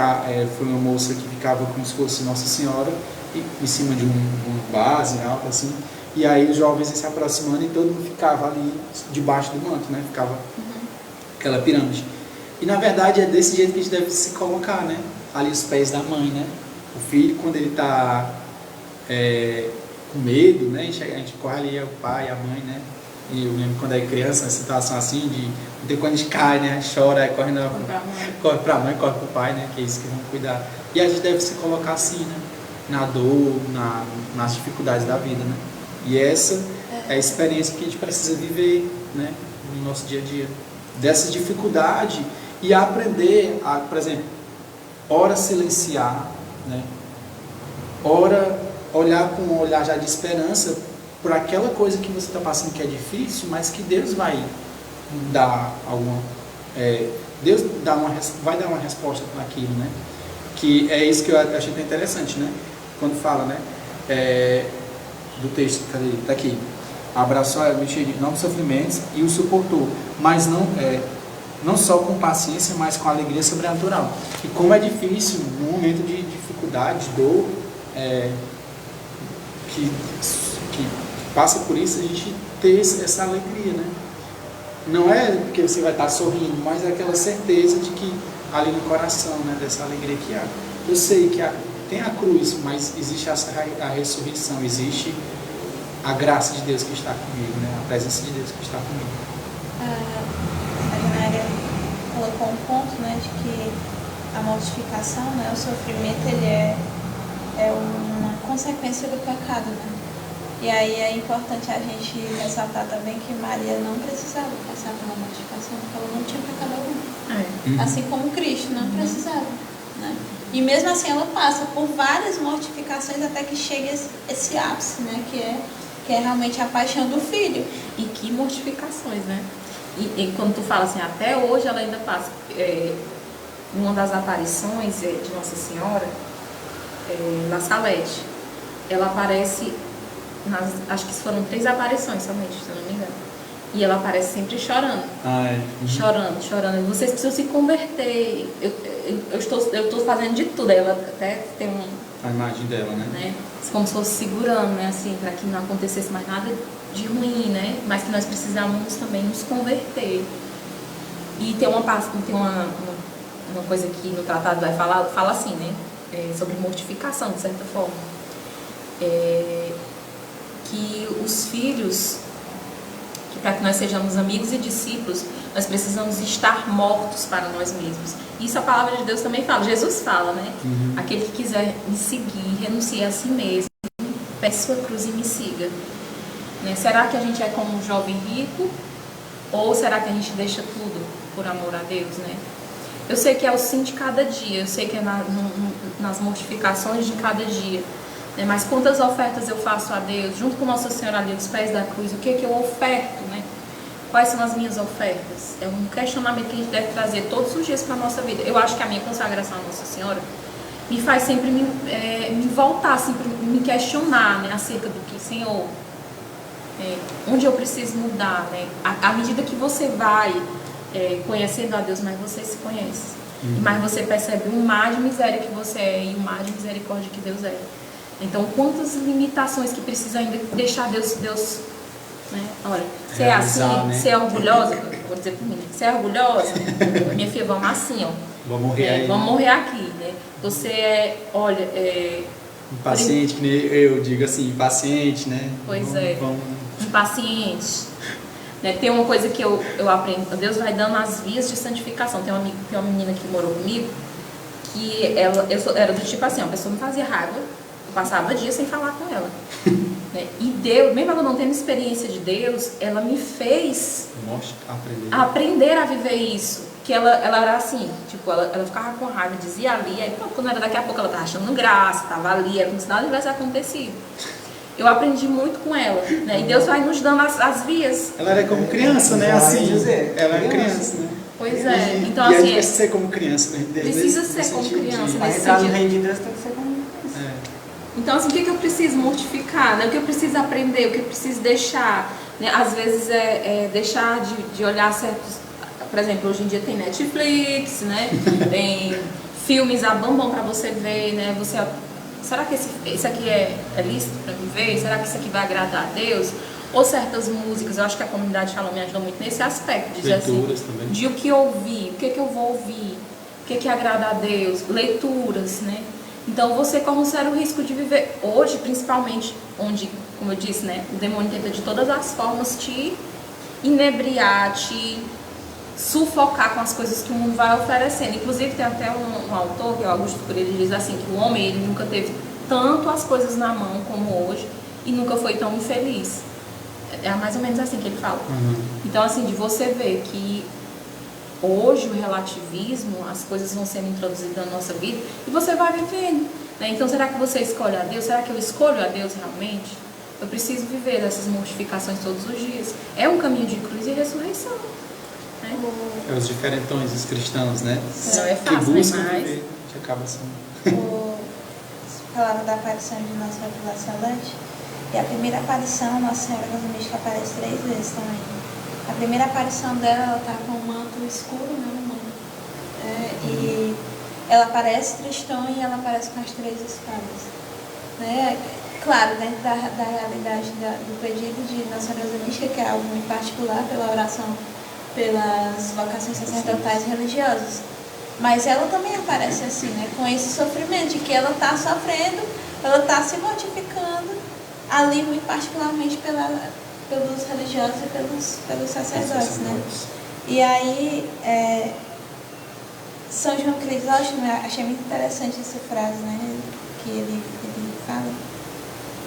foi uma moça que ficava como se fosse Nossa Senhora em cima de uma base alta assim, e aí os jovens se aproximando e todo mundo ficava ali debaixo do manto, né? Ficava aquela pirâmide. E na verdade é desse jeito que a gente deve se colocar, né? Ali os pés da mãe, né? O filho, quando ele está com medo, né? A gente corre ali, é o pai, a mãe, né? E eu lembro quando é criança, uma situação assim, de quando a gente cai, né? Chora, corre para a mãe, corre para o pai, né? Que é isso que vão cuidar. E a gente deve se colocar assim, né? Na dor, nas dificuldades da vida, né? E essa é a experiência que a gente precisa viver, né? No nosso dia a dia. Dessa dificuldade e aprender a, por exemplo, ora silenciar, né? Ora olhar com um olhar já de esperança por aquela coisa que você está passando que é difícil, mas que Deus vai dar alguma... Deus vai dar uma resposta para aquilo, né? Que é isso que eu achei tão interessante, né? Quando fala, né? Do texto, cadê ele? Está aqui. Abraçou a novos sofrimentos e o suportou, mas não só com paciência, mas com alegria sobrenatural. E como é difícil, no momento de dificuldade, de dor, que passa por isso, a gente ter essa alegria, né? Não é porque você vai estar sorrindo, mas é aquela certeza de que ali no coração, né, dessa alegria que há. Eu sei que tem a cruz, mas existe a ressurreição, existe a graça de Deus que está comigo, né? A presença de Deus que está comigo. A Janária colocou um ponto, né, de que a mortificação, né, o sofrimento, ele é uma consequência do pecado, né? E aí é importante a gente ressaltar também que Maria não precisava passar pela mortificação, porque ela não tinha pecado algum. Assim como Cristo não precisava, né? E mesmo assim ela passa por várias mortificações até que chega esse ápice, né? Que é realmente a paixão do filho. E que mortificações, né? E quando tu fala assim, até hoje ela ainda passa. Uma das aparições de Nossa Senhora, na Salete, ela aparece, acho que foram 3 aparições somente, se eu não me engano. E ela aparece sempre chorando. Chorando. Vocês precisam se converter. Eu estou fazendo de tudo. Ela até tem a imagem dela, né? Como se fosse segurando, né? Assim, para que não acontecesse mais nada de ruim, né? Mas que nós precisamos também nos converter. E tem uma coisa que no tratado fala assim, né? Sobre mortificação, de certa forma. Que os filhos, para que nós sejamos amigos e discípulos, nós precisamos estar mortos para nós mesmos. Isso a palavra de Deus também fala, Jesus fala, né? Aquele que quiser me seguir, renuncie a si mesmo, pegue sua cruz e me siga. Né? Será que a gente é como um jovem rico? Ou será que a gente deixa tudo por amor a Deus, né? Eu sei que é o sim de cada dia, eu sei que é nas mortificações de cada dia. Né? Mas quantas ofertas eu faço a Deus, junto com Nossa Senhora ali aos pés da cruz, o que é que eu oferto, né? Quais são as minhas ofertas? É um questionamento que a gente deve trazer todos os dias para a nossa vida. Eu acho que a minha consagração a Nossa Senhora me faz sempre me voltar, sempre me questionar, né? Acerca do que, Senhor, onde eu preciso mudar, né? À medida que você vai conhecendo a Deus, mais você se conhece. E mais você percebe o mar de miséria que você é e o mar de misericórdia que Deus é. Então, quantas limitações que precisa ainda deixar Deus, né? Olha, você é assim, né? Você é orgulhosa, vou dizer por mim, você é orgulhosa, minha filha, vamos assim, ó. Vamos morrer aí. Vamos morrer aqui, né? Você olha, impaciente, que nem eu digo assim, impaciente, né? Pois impaciente. Né? Tem uma coisa que eu aprendo, Deus vai dando as vias de santificação. Tem uma menina que morou comigo, que era do tipo assim, a pessoa me fazia raiva, eu passava dias sem falar com ela. Né? E Deus, mesmo ela não tendo experiência de Deus, ela me fez aprender a viver isso. Que ela era assim, tipo, ela ficava com raiva, dizia ali, aí quando era daqui a pouco ela tava achando graça, tava ali, era como se nada tivesse acontecido. Eu aprendi muito com ela, né? E Deus vai nos dando as vias. Ela era como criança, né? Assim, ela era criança, né? Pois é. Então, e assim, precisa ser como criança, né? Precisa ser como criança, nesse sentido. No reino de Deus tem que ser como criança. Então, assim, o que eu preciso mortificar, né? O que eu preciso aprender, o que eu preciso deixar, né? Às vezes deixar de olhar certos... Por exemplo, hoje em dia tem Netflix, né? Tem filmes a bambam pra você ver, né? Será que esse aqui é lícito para viver? Será que isso aqui vai agradar a Deus? Ou certas músicas, eu acho que a comunidade Shalom me ajudou muito nesse aspecto, de dizer assim, também. De o que ouvir, o que eu vou ouvir, o que agrada a Deus, leituras, né? Então você corre um sério risco de viver hoje, principalmente, onde, como eu disse, né, o demônio tenta de todas as formas te inebriar, te sufocar com as coisas que o mundo vai oferecendo. Inclusive tem até um autor, que é o Augusto Cury, ele diz assim, que o homem ele nunca teve tanto as coisas na mão como hoje e nunca foi tão infeliz. É mais ou menos assim que ele fala. Então, assim, de você ver que hoje o relativismo, as coisas vão sendo introduzidas na nossa vida e você vai vivendo, né? Então, será que você escolhe a Deus? Será que eu escolho a Deus realmente? Eu preciso viver essas mortificações todos os dias. É um caminho de cruz e ressurreição. É os diferentões, os cristãos, né? Não é fácil, que buscam né? viver, que acaba sendo. Falava da aparição de Nossa Senhora do Lacerante. E a primeira aparição, Nossa Senhora das Místicas aparece 3 vezes também. A primeira aparição dela, ela tá com um manto escuro, né? Um manto. E ela aparece tristonha e ela aparece com as 3 espadas. Né? Claro, dentro da realidade do pedido de Nossa Senhora das Místicas, que é algo muito particular pela oração pelas vocações sacerdotais e religiosas. Mas ela também aparece assim, né? Com esse sofrimento, de que ela está sofrendo, ela está se mortificando, ali muito particularmente pelos religiosos e pelos sacerdotes, né? E aí, São João Crisóstomo, achei muito interessante essa frase, né? Que ele fala.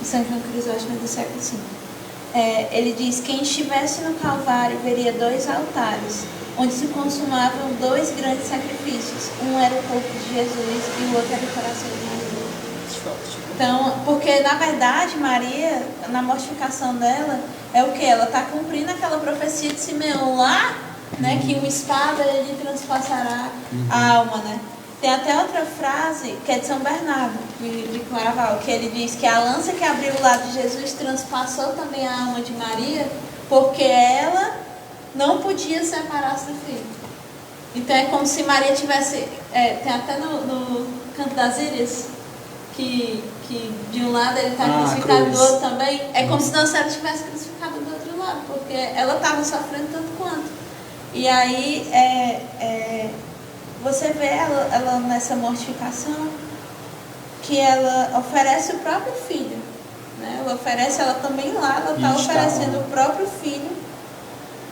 São João Crisóstomo do século V. Ele diz: quem estivesse no Calvário veria 2 altares, onde se consumavam 2 grandes sacrifícios. Um era o corpo de Jesus e o outro era o coração de Jesus. Então, porque na verdade Maria, na mortificação dela, é o que? Ela está cumprindo aquela profecia de Simeão lá, né? Que uma espada ele transpassará a alma, né? Tem até outra frase que é de São Bernardo, de Claraval, que ele diz que a lança que abriu o lado de Jesus transpassou também a alma de Maria, porque ela não podia separar-se do filho. Então é como se Maria tivesse... tem até no Canto das Ilhas, que de um lado ele está crucificado, do outro também. É como se Nossa Senhora tivesse crucificado do outro lado, porque ela estava sofrendo tanto quanto. E aí... você vê ela nessa mortificação, que ela oferece o próprio filho, né? Ela também lá, ela está oferecendo o próprio filho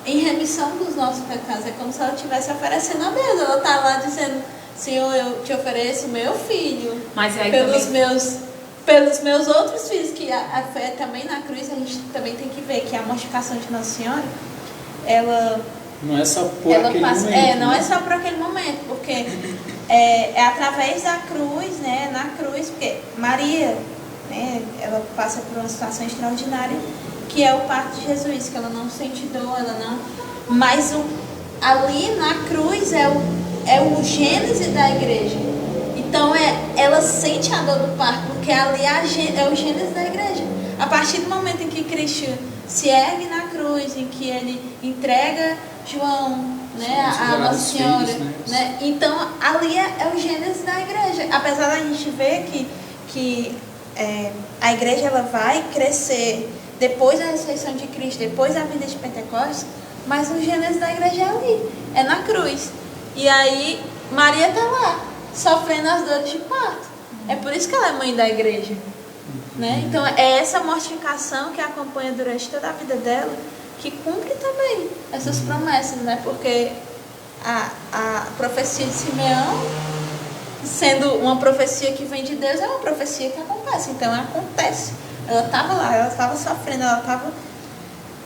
em remissão dos nossos pecados. É como se ela estivesse oferecendo a Deus. Ela está lá dizendo: Senhor, eu te ofereço o meu filho. Mas aí pelos meus outros filhos, que a fé também na cruz, a gente também tem que ver que a mortificação de Nossa Senhora, ela... Não é só por aquele momento. Não é só por aquele momento, porque é através da cruz, né? Na cruz, porque Maria, né, ela passa por uma situação extraordinária, que é o parto de Jesus, que ela não sente dor, ela não... Mas ali na cruz é o gênese da igreja. Então ela sente a dor do parto, porque ali é o gênese da igreja. A partir do momento em que Cristo se ergue na cruz, em que ele entrega João, né, a Nossa Senhora, filhos, né? Então ali é o gênese da igreja. Apesar da gente ver que a igreja ela vai crescer depois da ressurreição de Cristo, depois da vinda de Pentecostes, mas o gênese da igreja é ali, é na cruz. E aí Maria está lá, sofrendo as dores de parto. É por isso que ela é mãe da igreja. Né? Então é essa mortificação que acompanha durante toda a vida dela, que cumpre também essas promessas, né? Porque a profecia de Simeão, sendo uma profecia que vem de Deus, é uma profecia que acontece. Então, acontece. Ela estava lá, ela estava sofrendo, ela estava...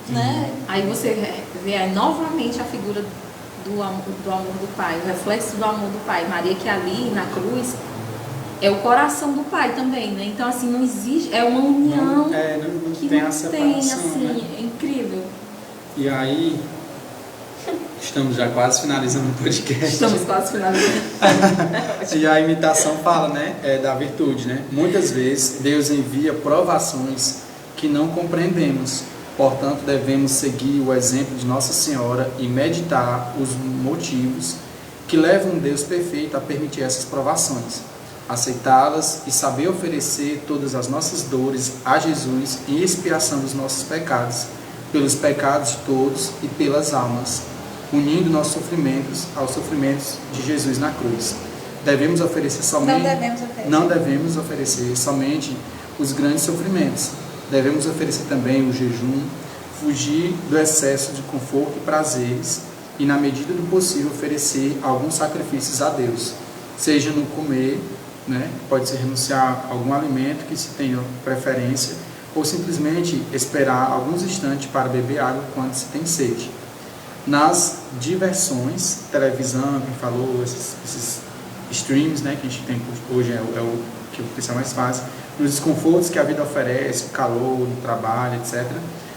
Né? Aí você vê aí, novamente a figura do amor do Pai, o reflexo do amor do Pai. Maria, que ali na cruz é o coração do Pai também, né? Então, assim, não existe... É uma união não que tem não a separação, tem, assim, né? é incrível. E aí... Estamos já quase finalizando o podcast. Estamos quase finalizando. E a imitação fala, né, da virtude, né? Muitas vezes Deus envia provações que não compreendemos. Portanto, devemos seguir o exemplo de Nossa Senhora e meditar os motivos que levam Deus perfeito a permitir essas provações, aceitá-las e saber oferecer todas as nossas dores a Jesus em expiação dos nossos pecados, pelos pecados de todos e pelas almas, unindo nossos sofrimentos aos sofrimentos de Jesus na cruz. Devemos oferecer somente... Não devemos oferecer somente os grandes sofrimentos. Devemos oferecer também o jejum, fugir do excesso de conforto e prazeres e, na medida do possível, oferecer alguns sacrifícios a Deus, seja no comer, né? Pode ser renunciar a algum alimento que se tenha preferência, ou simplesmente esperar alguns instantes para beber água quando se tem sede. Nas diversões, televisão, quem falou, esses streams, né, que a gente tem hoje é o que o pessoal mais faz, nos desconfortos que a vida oferece, o calor, o trabalho, etc.,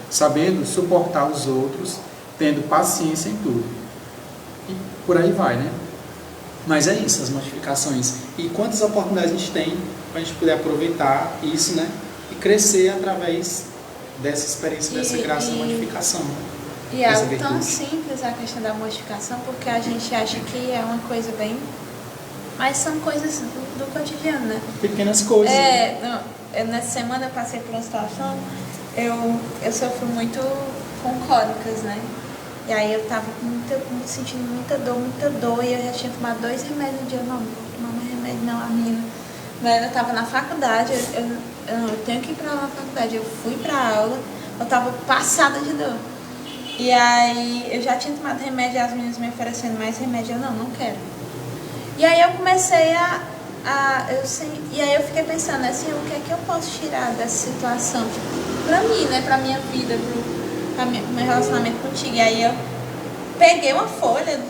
sabendo suportar os outros, tendo paciência em tudo. E por aí vai, né? Mas é isso, as modificações. E quantas oportunidades a gente tem para a gente poder aproveitar isso, né? E crescer através dessa experiência, dessa graça da modificação. E é algo tão simples a questão da modificação, porque a gente acha que é uma coisa bem... Mas são coisas do cotidiano, né? Pequenas coisas. Nessa semana eu passei por uma situação, eu sofro muito com cólicas, né? E aí eu tava sentindo muita dor, e eu já tinha tomado 2 remédios no dia. Eu não vou tomar mais remédio não, a menina. Eu tava na faculdade, eu tenho que ir pra lá na faculdade. Eu fui pra aula, eu tava passada de dor. E aí eu já tinha tomado remédio, e as meninas me oferecendo mais remédio, eu não quero. E aí eu comecei e aí eu fiquei pensando assim, o que é que eu posso tirar dessa situação? Pra mim, né, pra minha vida, pro meu relacionamento contigo. E aí eu peguei uma folha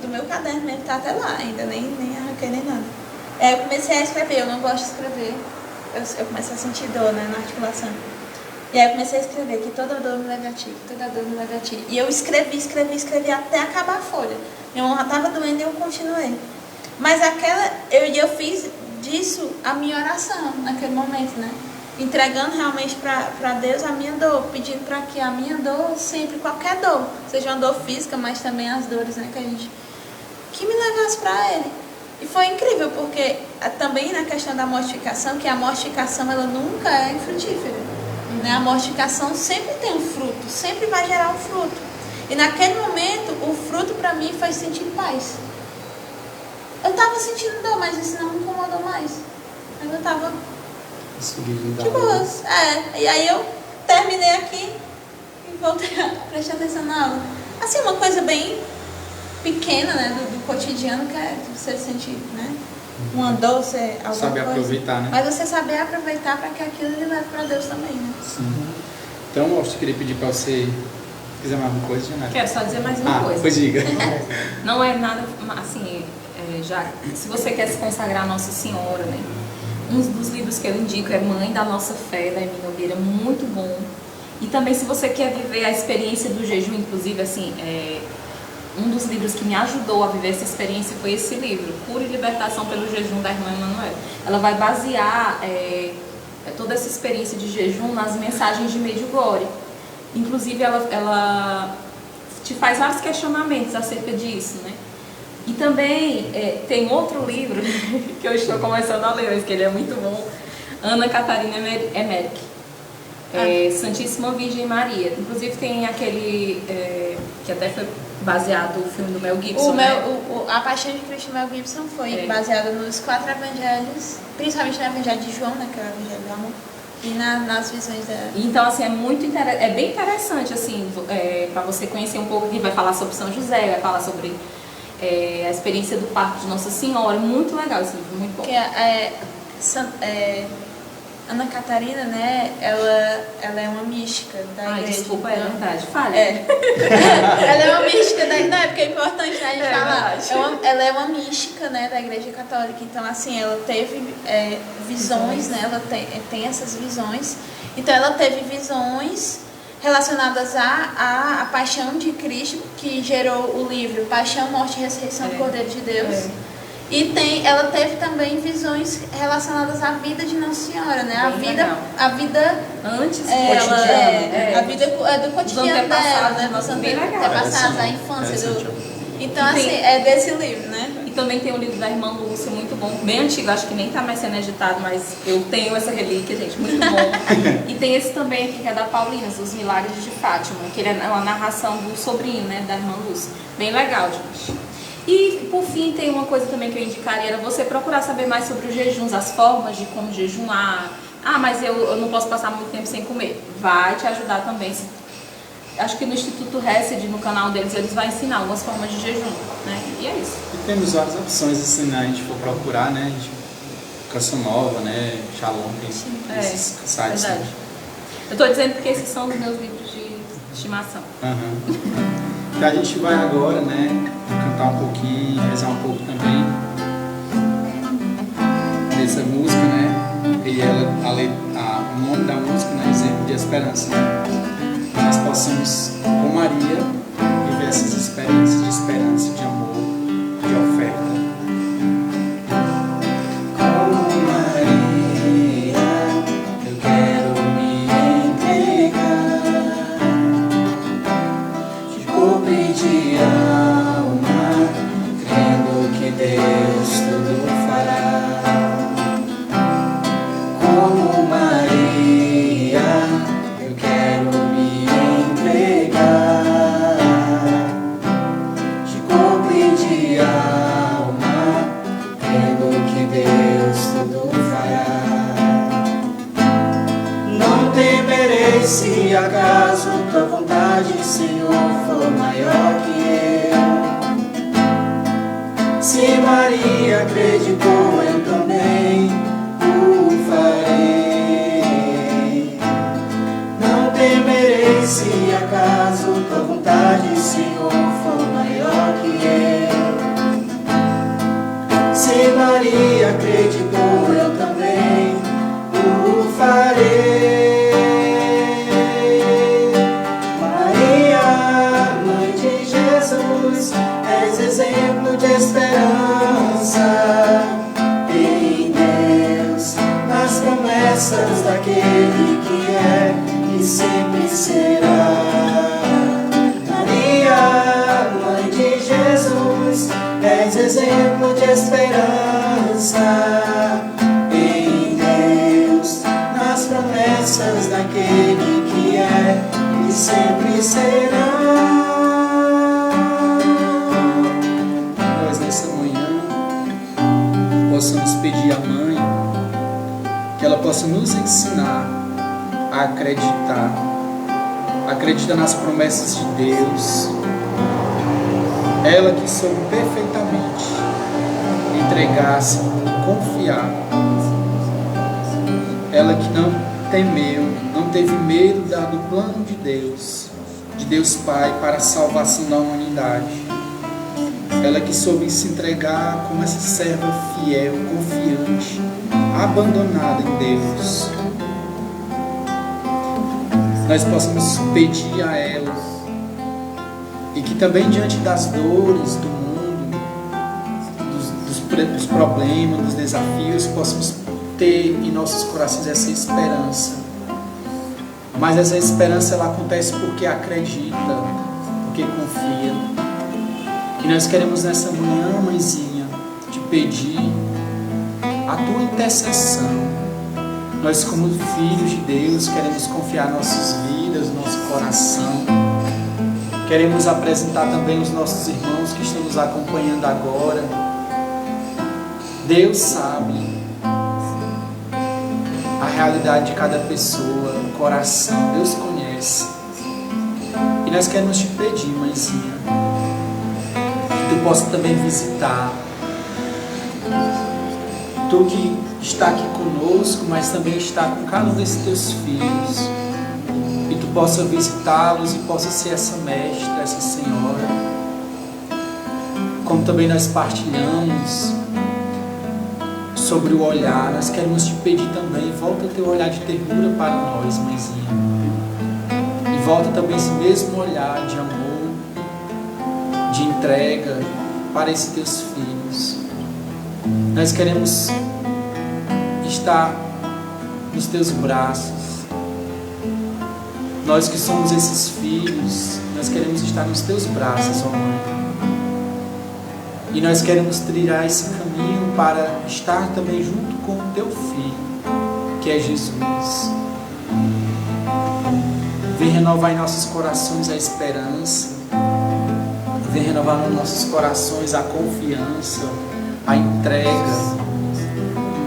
do meu caderno mesmo, tá até lá ainda, nem arranquei nem nada. Aí eu comecei a escrever, eu não gosto de escrever, eu comecei a sentir dor, né, na articulação. E aí eu comecei a escrever que toda dor me leva a ti, toda dor me leva a ti. E eu escrevi até acabar a folha. Minha mão já estava doendo e eu continuei. Mas eu fiz disso a minha oração naquele momento, né? Entregando realmente para Deus a minha dor, pedindo para que a minha dor, sempre, qualquer dor, seja uma dor física, mas também as dores, né, que me levasse para Ele. E foi incrível, porque também na questão da mortificação, que a mortificação ela nunca é infrutífera, né? A mortificação sempre tem um fruto, sempre vai gerar um fruto. E naquele momento, o fruto para mim foi sentir paz. Eu estava sentindo dor, mas isso não me incomodou mais. Eu estava de boas. E aí eu terminei aqui e voltei a prestar atenção na aula. Assim, uma coisa bem pequena, né, do cotidiano, que é você sentir, né, uma dor, alguma saber coisa. Aproveitar, né? Mas você saber aproveitar para que aquilo lhe leve para Deus também, né? Sim. Então, eu queria pedir para você... Quiser mais uma coisa, Janara? Quero só dizer mais uma coisa. Pois diga. Não é nada, assim... já, se você quer se consagrar a Nossa Senhora, né? Um dos livros que eu indico é Mãe da Nossa Fé, da Emília Nogueira, muito bom. E também, se você quer viver a experiência do jejum, inclusive, assim, um dos livros que me ajudou a viver essa experiência foi esse livro, Cura e Libertação pelo Jejum, da irmã Emanuela. Ela vai basear toda essa experiência de jejum nas mensagens de Medjugorje. Inclusive, ela te faz vários questionamentos acerca disso, né? E também tem outro livro que eu estou começando a ler, mas que ele é muito bom, Ana Catarina Emmerich, Santíssima Virgem Maria. Inclusive tem aquele, que até foi baseado no filme do Mel Gibson, A Paixão de Cristo do Mel Gibson foi baseada nos 4 evangelhos, principalmente no evangelho de João, né, que é o evangelho do amor, e nas visões dela. Então, assim, é bem interessante, assim, para você conhecer um pouco, que vai falar sobre São José, vai falar sobre a experiência do parto de Nossa Senhora, muito legal esse livro, muito bom. Ana Catarina, né, ela é uma mística da igreja. Desculpa, é verdade, fale. Ela é uma mística da igreja, não, é porque é importante, né, a gente falar. Ela é uma mística, né, da igreja católica, então assim, ela teve visões, né, ela tem essas visões, então ela teve visões relacionadas à paixão de Cristo, que gerou o livro Paixão, Morte e Ressurreição do Cordeiro de Deus. E ela teve também visões relacionadas à vida de Nossa Senhora, né? A vida antes do cotidiano. A vida do cotidiano dela, né? Dos antepassados, a infância Então, assim, é desse livro, né? E também tem o livro da irmã Lúcia, muito bom, bem antigo, acho que nem tá mais sendo editado, mas eu tenho essa relíquia, gente, muito bom. E tem esse também aqui, que é da Paulina, Os Milagres de Fátima, que ele é uma narração do sobrinho, né, da irmã Lúcia. Bem legal, gente. E, por fim, tem uma coisa também que eu indicaria, era você procurar saber mais sobre os jejuns, as formas de como jejuar. Mas eu não posso passar muito tempo sem comer. Vai te ajudar também. Acho que no Instituto Hesed, no canal deles, eles vão ensinar algumas formas de jejum, né? E é isso. E temos várias opções, assim, né? A gente for procurar, né? Canção Nova, né? Shalom, tem esses sites. Verdade. Eu estou dizendo porque esses são os meus livros de estimação. Então a gente vai agora, né, cantar um pouquinho, rezar um pouco também dessa música, né, e o nome da música, né, Exemplo de Esperança, né, que nós possamos, com Maria, viver essas experiências de esperança, de amor, de oferta. Com Maria, eu quero me entregar de corpo e de alma, crendo que Deus tudo fará. Como Maria, eu quero me entregar de corpo e de alma, crendo que Deus tudo fará. Não temerei se acaso tua vontade, Senhor, for maior que eu. Se Maria acreditou, eu também o farei. Não temerei se acaso tua vontade, Senhor, for maior que eu. Se Maria acreditou, eu também o farei. Maria, Mãe de Jesus, és exemplo de esperança em Deus, nas promessas daquele que é e sempre será. Maria, Mãe de Jesus, és exemplo de esperança em Deus, nas promessas daquele que é e sempre será. Nós nessa manhã possamos pedir à Mãe que ela possa nos ensinar a acreditar nas promessas de Deus. Ela que soube perfeitamente entregar-se, confiar. Ela que não temeu, não teve medo do plano de Deus Pai para a salvação da humanidade. Ela que soube se entregar como essa serva fiel, confiante, abandonada em Deus. Nós possamos pedir a ela e que também diante das dores do mundo, dos problemas, dos desafios, possamos ter em nossos corações essa esperança. Mas essa esperança ela acontece porque acredita, porque confia. E nós queremos nessa manhã, Mãezinha, te pedir a tua intercessão. Nós, como filhos de Deus, queremos confiar nossas vidas, nosso coração. Queremos apresentar também os nossos irmãos que estão nos acompanhando agora. Deus sabe a realidade de cada pessoa, o coração. Deus conhece. E nós queremos te pedir, Mãezinha, que tu possa também visitar. Tu que está aqui conosco, mas também está com cada um desses teus filhos. E tu possa visitá-los e possa ser essa mestra, essa senhora. Como também nós partilhamos sobre o olhar, nós queremos te pedir também, volta teu olhar de ternura para nós, mãezinha. E volta também esse mesmo olhar de amor, de entrega para esses teus filhos. Nós queremos estar nos teus braços. Nós que somos esses filhos, nós queremos estar nos teus braços, ó Mãe. E nós queremos trilhar esse caminho para estar também junto com o teu Filho, que é Jesus. Vem renovar em nossos corações a esperança. Vem renovar nos nossos corações a confiança, a entrega.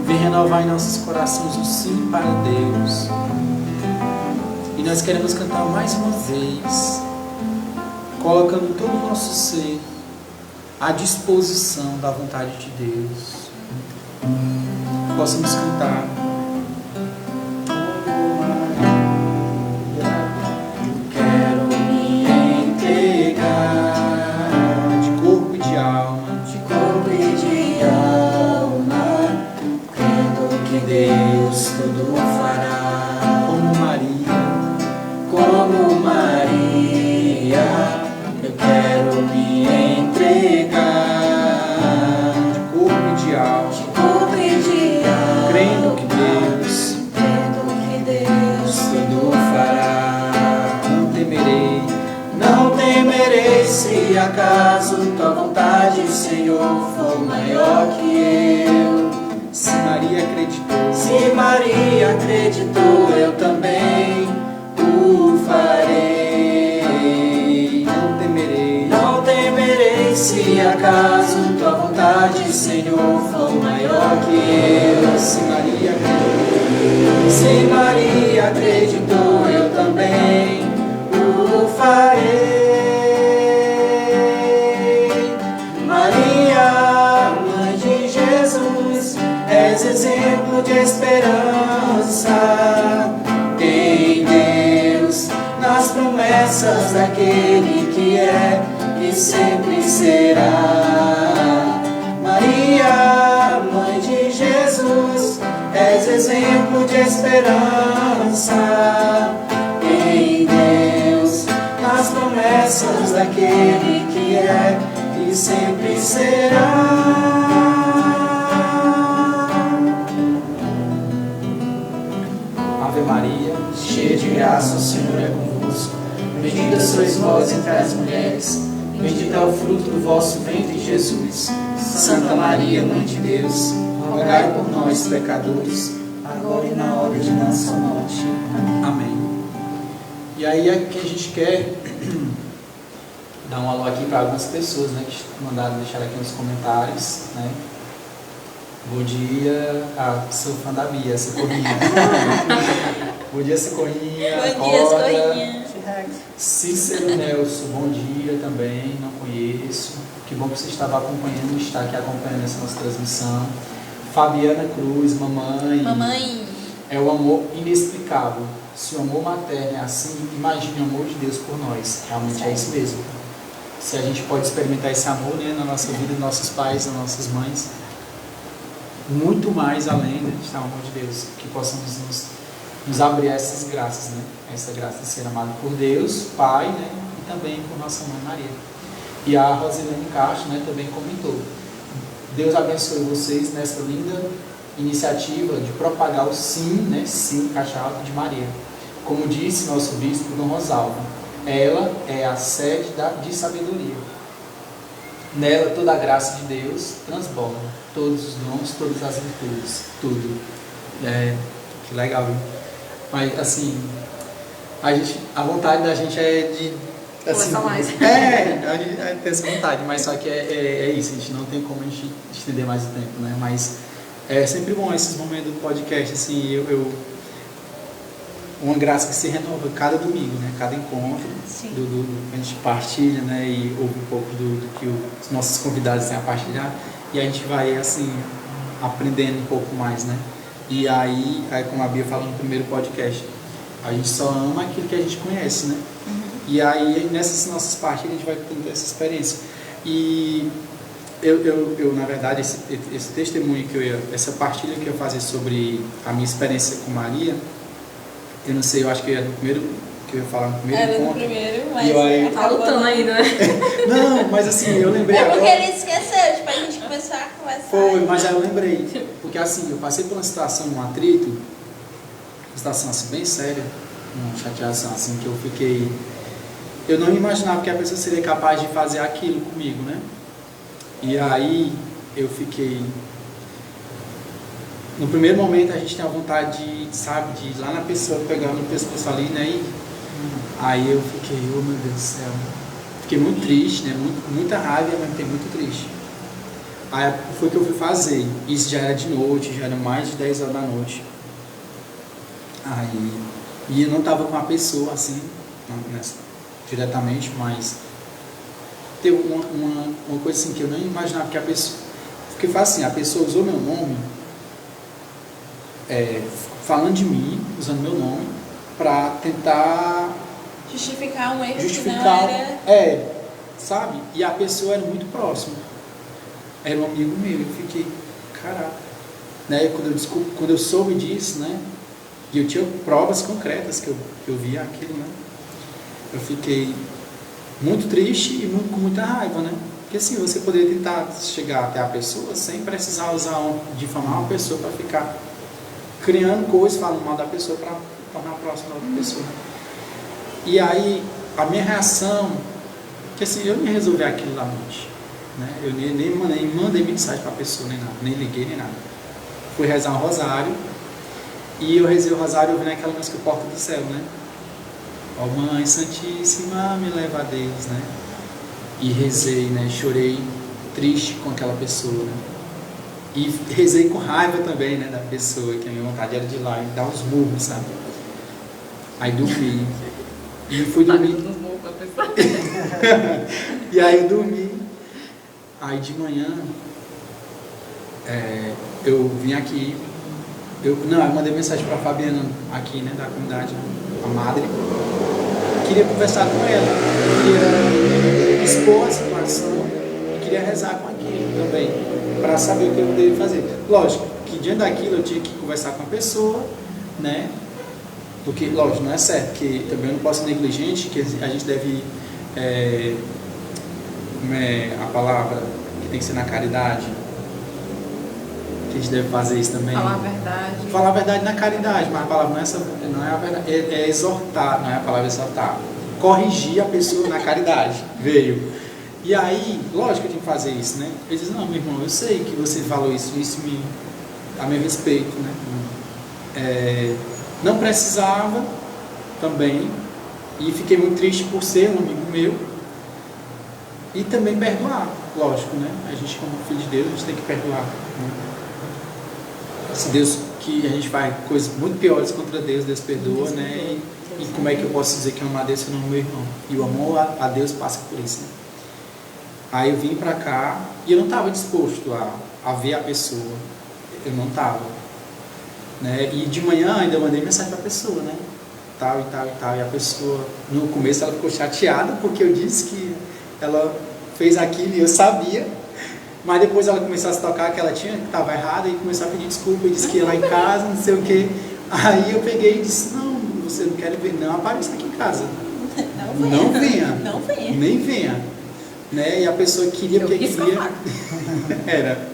Vem renovar em nossos corações o sim para Deus. E nós queremos cantar mais uma vez, colocando todo o nosso ser à disposição da vontade de Deus. Possamos cantar. Quero me entregar de corpo e de alma, crendo que Deus tudo fará. Como Maria, eu quero me entregar de corpo e de alma, crendo que Deus tudo fará. Não temerei se acaso tua vontade, Senhor, for maior que eu. Se Maria acreditou, eu também o farei. Não temerei se acaso tua vontade, Senhor, for maior que eu. Se Maria acreditou, eu também o farei. Maria, Mãe de Jesus, és exemplo de esperança em Deus, nas promessas daquele que é e sempre será. Maria, Mãe de Jesus, és exemplo de esperança em Deus, nas promessas daquele que é e sempre será. Ave Maria, cheia de graça, o Senhor é convosco. Bendita sois vós entre as mulheres, bendito é o fruto do vosso ventre, Jesus. Santa Maria, Mãe de Deus, rogai por nós, pecadores, agora e na hora de nossa morte. Amém. E aí é que a gente quer dar um alô aqui para algumas pessoas, né, que mandaram deixar aqui nos comentários, né? Bom dia, sou fã da Bia, Socorrinha. Bom dia, Socorrinha. Bom dia, Socorrinha. Cícero Nelson, bom dia também, não conheço. Que bom que você estava acompanhando, está aqui acompanhando essa nossa transmissão. Fabiana Cruz, mamãe. É o amor inexplicável. Se o amor materno é assim, imagine o amor de Deus por nós. Realmente é isso mesmo. Se a gente pode experimentar esse amor, né, na nossa vida, nos nossos pais, nas nossas mães, muito mais além de estar o amor de Deus, que possamos nos abrir a essas graças, né? Essa graça de ser amado por Deus, Pai, né? E também por nossa mãe Maria. E a Rosilene Castro, né, também comentou. Deus abençoe vocês nessa linda iniciativa de propagar o sim, né? Sim, caixa alta de Maria. Como disse nosso bispo Dom Rosalvo, ela é a sede de sabedoria. Nela toda a graça de Deus transborda, todos os dons, todas as virtudes, tudo. Que legal, viu? Mas assim, a vontade da gente é de... Assim, mais. A gente tem essa vontade, mas só que é isso, a gente não tem como a gente estender mais o tempo, né? Mas é sempre bom esses momentos do podcast, assim, uma graça que se renova cada domingo, né? Cada encontro, a gente partilha, né? E ouve um pouco do que os nossos convidados têm a partilhar, e a gente vai, assim, aprendendo um pouco mais, né? E aí como a Bia falou no primeiro podcast, a gente só ama aquilo que a gente conhece, né? E aí, nessas nossas partilhas, a gente vai tendo essa experiência. E eu na verdade, esse testemunho essa partilha que eu ia fazer sobre a minha experiência com Maria, eu não sei, eu acho que era no primeiro, que eu ia falar no primeiro encontro. Era no primeiro, mas tá lutando ainda, né? Não, mas assim, eu lembrei agora. É porque ele esqueceu, tipo, a gente começar a conversar. Foi, mas aí eu lembrei. Porque assim, eu passei por uma situação, um atrito, uma situação assim bem séria, uma chateação assim, que eu fiquei... Eu não imaginava que a pessoa seria capaz de fazer aquilo comigo, né? E aí eu fiquei... No primeiro momento a gente tem a vontade de, sabe, de ir lá na pessoa, pegar no pescoço ali, né? E aí eu fiquei, oh meu Deus do céu. Fiquei muito triste, né? Muita raiva, mas fiquei muito triste. Aí foi o que eu fui fazer. Isso já era de noite, já era mais de 10 horas da noite. Aí... E eu não estava com a pessoa assim, diretamente, mas... Teve uma coisa assim que eu não imaginava que a pessoa... Porque foi assim, a pessoa usou meu nome... falando de mim, usando meu nome, para tentar justificar um erro que não era... sabe? E a pessoa era muito próxima, era um amigo meu. Eu fiquei, caraca, né? Quando eu soube disso, né? E eu tinha provas concretas que eu via aquilo, né? Eu fiquei muito triste e com muita raiva, né? Porque assim, você poderia tentar chegar até a pessoa sem precisar difamar uma pessoa para ficar criando coisas, falando mal da pessoa para tornar próxima da outra pessoa. E aí, a minha reação, que assim, eu nem resolvi aquilo lá à noite, né? Eu nem mandei mensagem para a pessoa, nem nada, nem liguei, nem nada. Fui rezar um rosário, e eu rezei o rosário ouvindo aquela música Porta do Céu, né? Ó Mãe Santíssima, me leva a Deus, né? E rezei, né? Chorei triste com aquela pessoa, né? E rezei com raiva também, né, da pessoa, que a minha vontade era de ir lá e dar uns murros, sabe? Aí dormi. E fui dormir. E aí eu dormi. Aí de manhã, eu vim aqui. Eu mandei mensagem para a Fabiana aqui, né, da comunidade, a madre. Queria conversar com ela. Queria expor a situação. E queria rezar com aquilo também, para saber o que eu deveria fazer. Lógico que diante daquilo eu tinha que conversar com a pessoa, né? Porque, lógico, não é certo, que também eu não posso ser negligente, que a gente deve, a palavra que tem que ser na caridade, que a gente deve fazer isso também. Falar a verdade. Falar a verdade na caridade, mas a palavra não é a verdade, é exortar, não é a palavra exortar. Corrigir a pessoa na caridade, veio. E aí, lógico que eu tinha que fazer isso, né? Ele diz, não, meu irmão, eu sei que você falou isso a meu respeito, né? Não precisava também, e fiquei muito triste por ser um amigo meu, e também perdoar, lógico, né? A gente, como filho de Deus, a gente tem que perdoar, né? Se Deus, que a gente faz coisas muito piores contra Deus, Deus perdoa, né? E como é que eu posso dizer que eu amo a Deus se eu não amo meu irmão? E o amor a Deus passa por isso, né? Aí eu vim pra cá e eu não estava disposto a ver a pessoa. Eu não estava. Né? E de manhã ainda eu mandei mensagem pra pessoa, né? Tal e tal e tal. E a pessoa, no começo ela ficou chateada porque eu disse que ela fez aquilo e eu sabia. Mas depois ela começou a se tocar que ela que estava errada e começou a pedir desculpa e disse que ia lá em casa, não sei o quê. Aí eu peguei e disse, não, você não quer ver, não apareça aqui em casa. Não venha. Não venha. Nem venha. Né? E a pessoa queria porque queria. Era.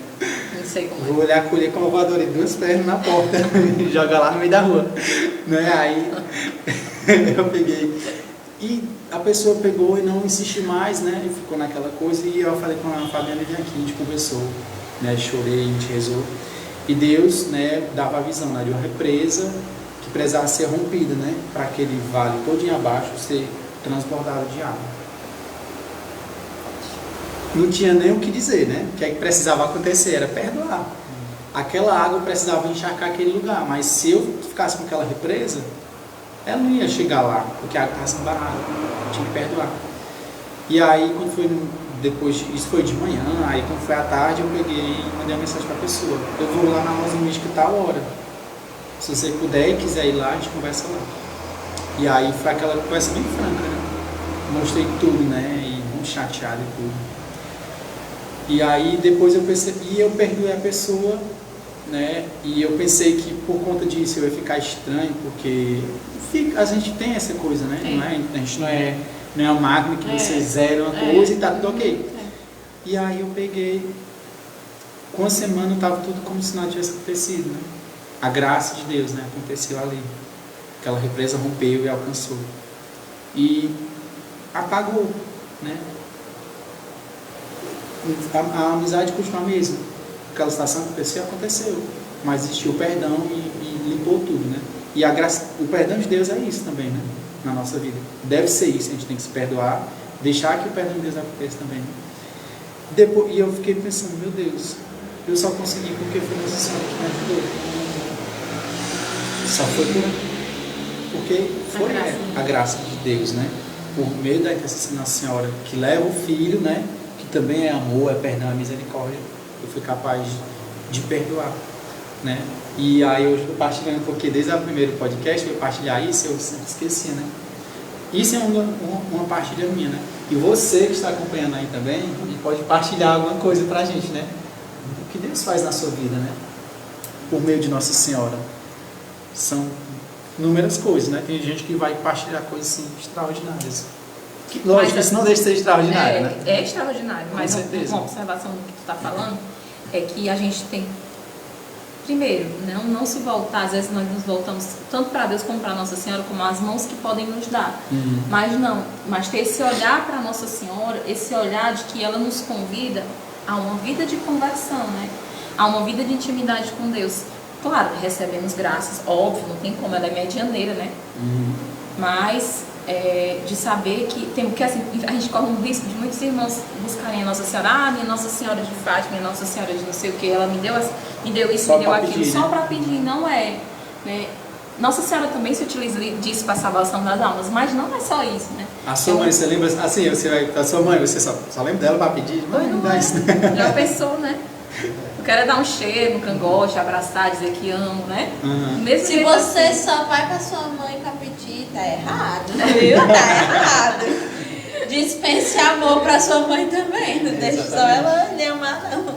Não sei como. Vou olhar, colher com a voadora e 2 pernas na porta e jogar lá no meio da rua. Né? Aí eu peguei. E a pessoa pegou e não insistiu mais, né? E ficou naquela coisa. E eu falei com a Fabiana de aqui, a gente conversou, né? Chorei, a gente rezou. E Deus, né, dava a visão, né, de uma represa que precisava ser rompida, né? Para aquele vale todinho abaixo ser transbordado de água. Não tinha nem o que dizer, né? O que é que precisava acontecer? Era perdoar. Aquela água precisava encharcar aquele lugar, mas se eu ficasse com aquela represa, ela não ia chegar lá, porque a água estava sendo barata, tinha que perdoar. E aí, quando foi depois, isso foi de manhã, aí quando foi à tarde, eu peguei e mandei uma mensagem para a pessoa: eu vou lá na Rosa Mística tal hora, se você puder e quiser ir lá, a gente conversa lá. E aí foi aquela conversa bem franca, né? Mostrei tudo, né? E muito chateado e tudo. E aí depois eu percebi, eu perdoei a pessoa, né? E eu pensei que por conta disso eu ia ficar estranho, porque a gente tem essa coisa, né? Não é? A gente não é uma máquina que você zera uma coisa e tá tudo ok. E aí eu peguei, com a semana estava tudo como se nada tivesse acontecido, né? A graça de Deus, né? Aconteceu ali. Aquela represa rompeu e alcançou. E apagou, né? A amizade continua a mesma. Aquela situação aconteceu. Mas existiu o perdão e limpou tudo, né? E a graça, o perdão de Deus é isso também, né? Na nossa vida. Deve ser isso, a gente tem que se perdoar, deixar que o perdão de Deus aconteça também. Né? Depois, e eu fiquei pensando, meu Deus, eu só consegui porque foi Nossa Senhora que me ajudou. Só foi porque foi a graça de Deus, né? Por meio da intercessão da Senhora, que leva o Filho, né? Que também é amor, é perdão, é misericórdia. Eu fui capaz de perdoar, né? E aí hoje eu estou partilhando, porque desde o primeiro podcast eu ia partilhar isso, eu sempre esqueci, né? Isso é uma partilha minha, né? E você que está acompanhando aí também, pode partilhar alguma coisa pra gente, né? O que Deus faz na sua vida, né? Por meio de Nossa Senhora. São inúmeras coisas, né? Tem gente que vai partilhar coisas assim, extraordinárias. Lógico, isso não deixa de ser extraordinário, né? É extraordinário, com mas certeza. Uma observação do que tu está falando é que a gente tem, primeiro, não se voltar, às vezes nós nos voltamos tanto para Deus como para Nossa Senhora, como as mãos que podem nos dar. Mas ter esse olhar para Nossa Senhora, esse olhar de que ela nos convida a uma vida de conversão, né? A uma vida de intimidade com Deus. Claro, recebemos graças, óbvio, não tem como, ela é medianeira, né? Mas de saber que assim, a gente corre um risco de muitos irmãos buscarem a Nossa Senhora, minha Nossa Senhora de Fátima, minha Nossa Senhora de não sei o que, ela me deu isso, só me deu aquilo, pedir, só né? para pedir, não é, né? Nossa Senhora também se utiliza disso para a salvação das almas, mas não é só isso, né? A sua mãe, você lembra, assim, você vai para a sua mãe, você só lembra dela para pedir? Mãe, não dá isso. Já pensou, né? Eu quero dar um cheiro no cangote, abraçar, dizer que amo, né? Mesmo se você assim, só vai pra sua mãe pra pedir, tá errado, viu? Tá errado. Dispense amor pra sua mãe também, não deixe só ela lhe amar, não.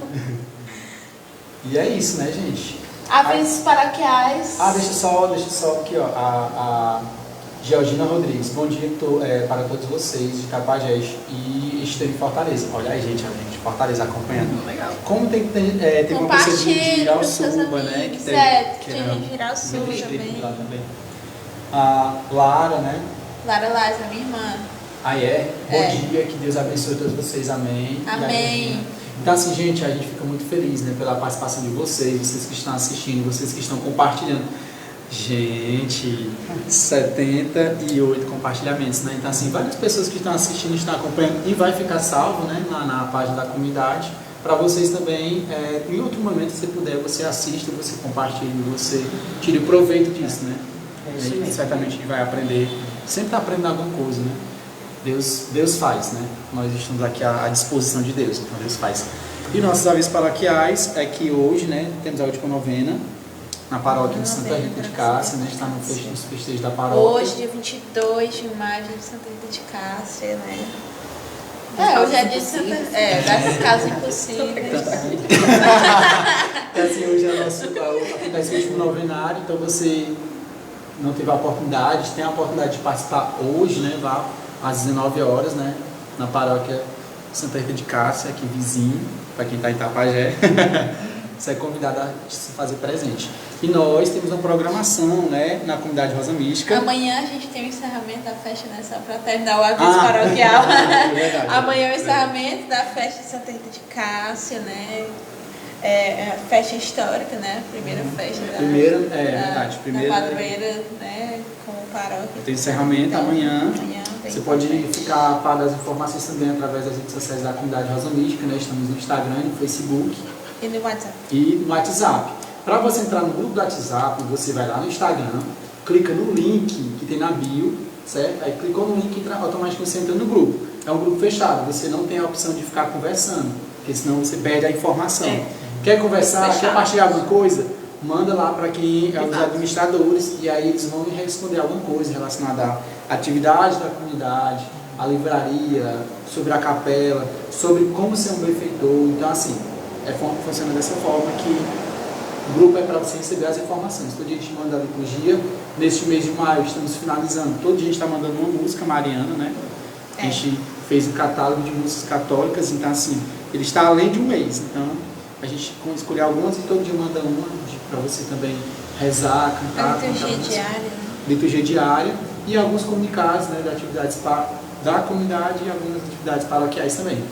E é isso, né, gente? Avisos paroquiais. Deixa só aqui, ó, a Georgina Rodrigues. Bom dia para todos vocês de Tapajés e estou em Fortaleza. Olha aí, gente, Fortaleza acompanhando. Legal. Como tem uma pessoa de Girauçuba, né? Que de Girauçuba também. A Lara, né? Lara Laz, a minha irmã. Bom dia, que Deus abençoe todos vocês, amém. Amém. Então assim, gente, a gente fica muito feliz, né, pela participação de vocês que estão assistindo, vocês que estão compartilhando. Gente, 78 compartilhamentos, né? Então assim, várias pessoas que estão assistindo, estão acompanhando e vai ficar salvo, né, na página da comunidade. Para vocês também, em outro momento, se puder, você assista, você compartilha, você tire proveito disso, né? E certamente a gente vai aprender, sempre está aprendendo alguma coisa, né? Deus faz, né? Nós estamos aqui à disposição de Deus, então Deus faz. E nossos avisos paroquiais é que hoje, né, temos a última novena na paróquia de Santa Rita de Cássia, né? Está nos festejos da paróquia. Hoje, dia 22 de maio, de Santa Rita de Cássia, né? Hoje é de Santa... das casas impossíveis. Assim, hoje acontece o último novenário, então você não teve a oportunidade, tem a oportunidade de participar hoje, né? Lá às 19 horas, né? Na paróquia Santa Rita de Cássia, aqui vizinho, para quem está em Itapajé. Você é convidado a se fazer presente. E nós temos uma programação, né, na comunidade Rosa Mística. Amanhã a gente tem o encerramento da festa, né, só para terminar o aviso paroquial. Verdade, amanhã é o encerramento da festa de Santa Rita de Cássia, né? A festa histórica, né? A primeira festa da padroeira, né? Com o paróquia. Tem encerramento então, amanhã. Você pode ficar a par das informações também através das redes sociais da comunidade Rosa Mística, né? Estamos no Instagram, no Facebook. E no WhatsApp. E no WhatsApp. Para você entrar no grupo do WhatsApp, você vai lá no Instagram, clica no link que tem na bio, certo? Aí clicou no link e automaticamente você entra no grupo. É um grupo fechado, você não tem a opção de ficar conversando, porque senão você perde a informação. Quer conversar, quer partilhar alguma coisa? Manda lá para quem é os administradores e aí eles vão responder alguma coisa relacionada à atividade da comunidade, à livraria, sobre a capela, sobre como ser um benfeitor. Então, assim, funciona dessa forma que o grupo é para você receber as informações. Todo dia a gente manda a liturgia. Neste mês de maio estamos finalizando. Todo dia a gente está mandando uma música mariana, né? A gente fez um catálogo de músicas católicas, então assim, ele está além de um mês. Então, a gente escolhe algumas e todo dia manda uma para você também rezar, cantar. A liturgia diária, né? Liturgia diária e alguns comunicados, né, de atividades da comunidade e algumas atividades paroquiais também.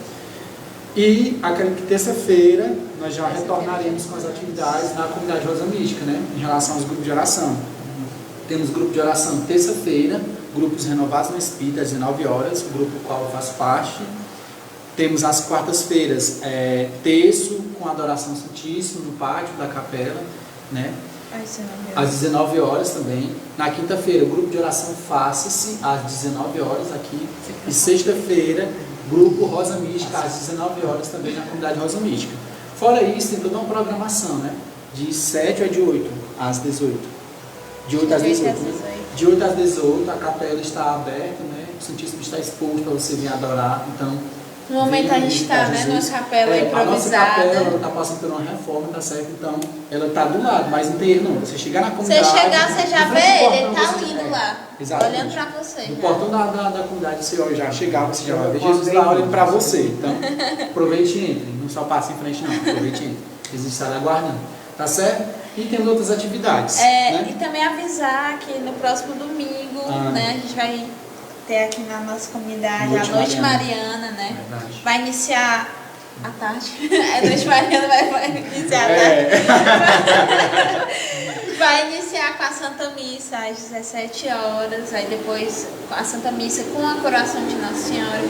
E aquela terça-feira nós já retornaremos com as atividades na comunidade Rosa Mística, né, em relação aos grupos de oração. Temos grupo de oração terça-feira, grupos renovados no Espírito às 19 horas, grupo do qual eu faço parte. Temos às quartas-feiras terço com adoração santíssima no pátio da capela, né? Às 19 horas também. Na quinta-feira, o grupo de oração Faça-se às 19 horas aqui. E sexta-feira, grupo Rosa Mística às 19 horas também na comunidade Rosa Mística. Fora isso, tem toda uma programação, né? De 7 a de 8 às 18. De 8 às 18. Né? De 8 às 18, a capela está aberta, né? O Santíssimo está exposto para você vir adorar. Então, no momento a gente está, né, numa capela improvisada. A nossa capela está passando por uma reforma, tá certo? Então, ela está do lado, mas não tem erro não. Você chegar na comunidade... Você chegar, você já vê ele está lindo lá, exatamente, olhando para você. No portão da comunidade, você já chegar, você já vai ver Jesus lá olhando para você. Então, aproveite e entre. Não só passe em frente não, aproveite e entre. Eles estarão aguardando, tá certo? E temos outras atividades. Né? E também avisar que no próximo domingo, né, a gente vai ter aqui na nossa comunidade a Noite Mariana, né? Vai iniciar à tarde. A Noite Mariana vai iniciar à tarde. Vai iniciar com a Santa Missa às 17 horas, aí depois a Santa Missa com a coroação de Nossa Senhora.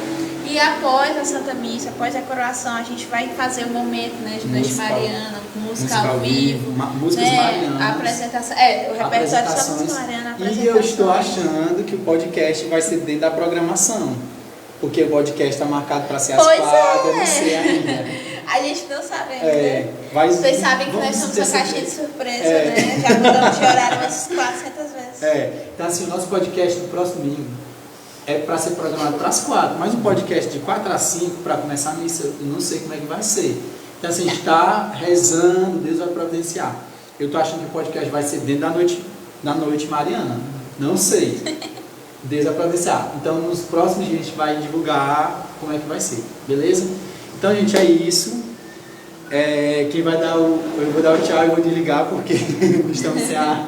E após a Santa Missa, após a coroação, a gente vai fazer o momento, né, de Noite Mariana, com música ao vivo, músicas marianas, a apresentação, o repertório de Santa Mariana. E eu estou achando que o podcast vai ser dentro da programação, porque o podcast está marcado para ser às 4, não sei ainda. A gente não sabe ainda. Vocês sabem que nós somos uma caixinha de surpresa, né? Já mudamos de horário umas 400 vezes. Então assim, o nosso podcast no próximo domingo é para ser programado para as 4, mas um podcast de 4 às 5 para começar a missa, eu não sei como é que vai ser. Então assim, a gente está rezando, Deus vai providenciar. Eu estou achando que o podcast vai ser dentro da noite mariana, não sei. Deus vai providenciar. Então nos próximos dias a gente vai divulgar como é que vai ser, beleza? Então gente, é isso. Quem vai dar eu vou dar o tchau e vou desligar porque estamos sem a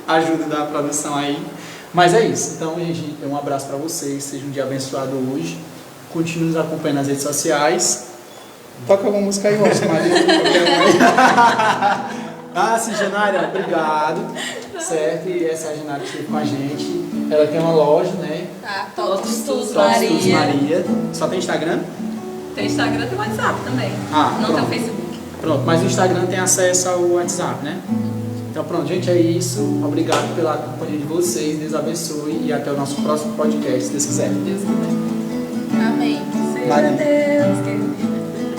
ajuda da produção aí. Mas é isso. Então, gente, um abraço para vocês. Seja um dia abençoado hoje. Continue nos acompanhando nas redes sociais. Toca alguma música aí, Rocha Maria. Sim, Genária, obrigado. Certo? E essa é a Genária que esteve com a gente. Ela tem uma loja, né? Totus Maria. Só tem Instagram? Tem Instagram e tem WhatsApp também. Não tem o Facebook. Pronto, mas o Instagram tem acesso ao WhatsApp, né? Então pronto, gente, é isso. Obrigado pela companhia de vocês. Deus abençoe e até o nosso próximo podcast, se Deus quiser. Deus quiser. Amém. Seja Deus que...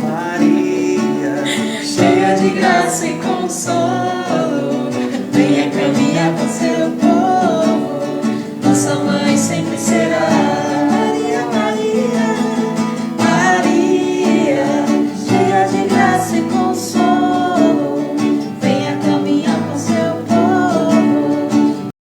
Maria, cheia de graça e consolo, venha caminhar com seu povo.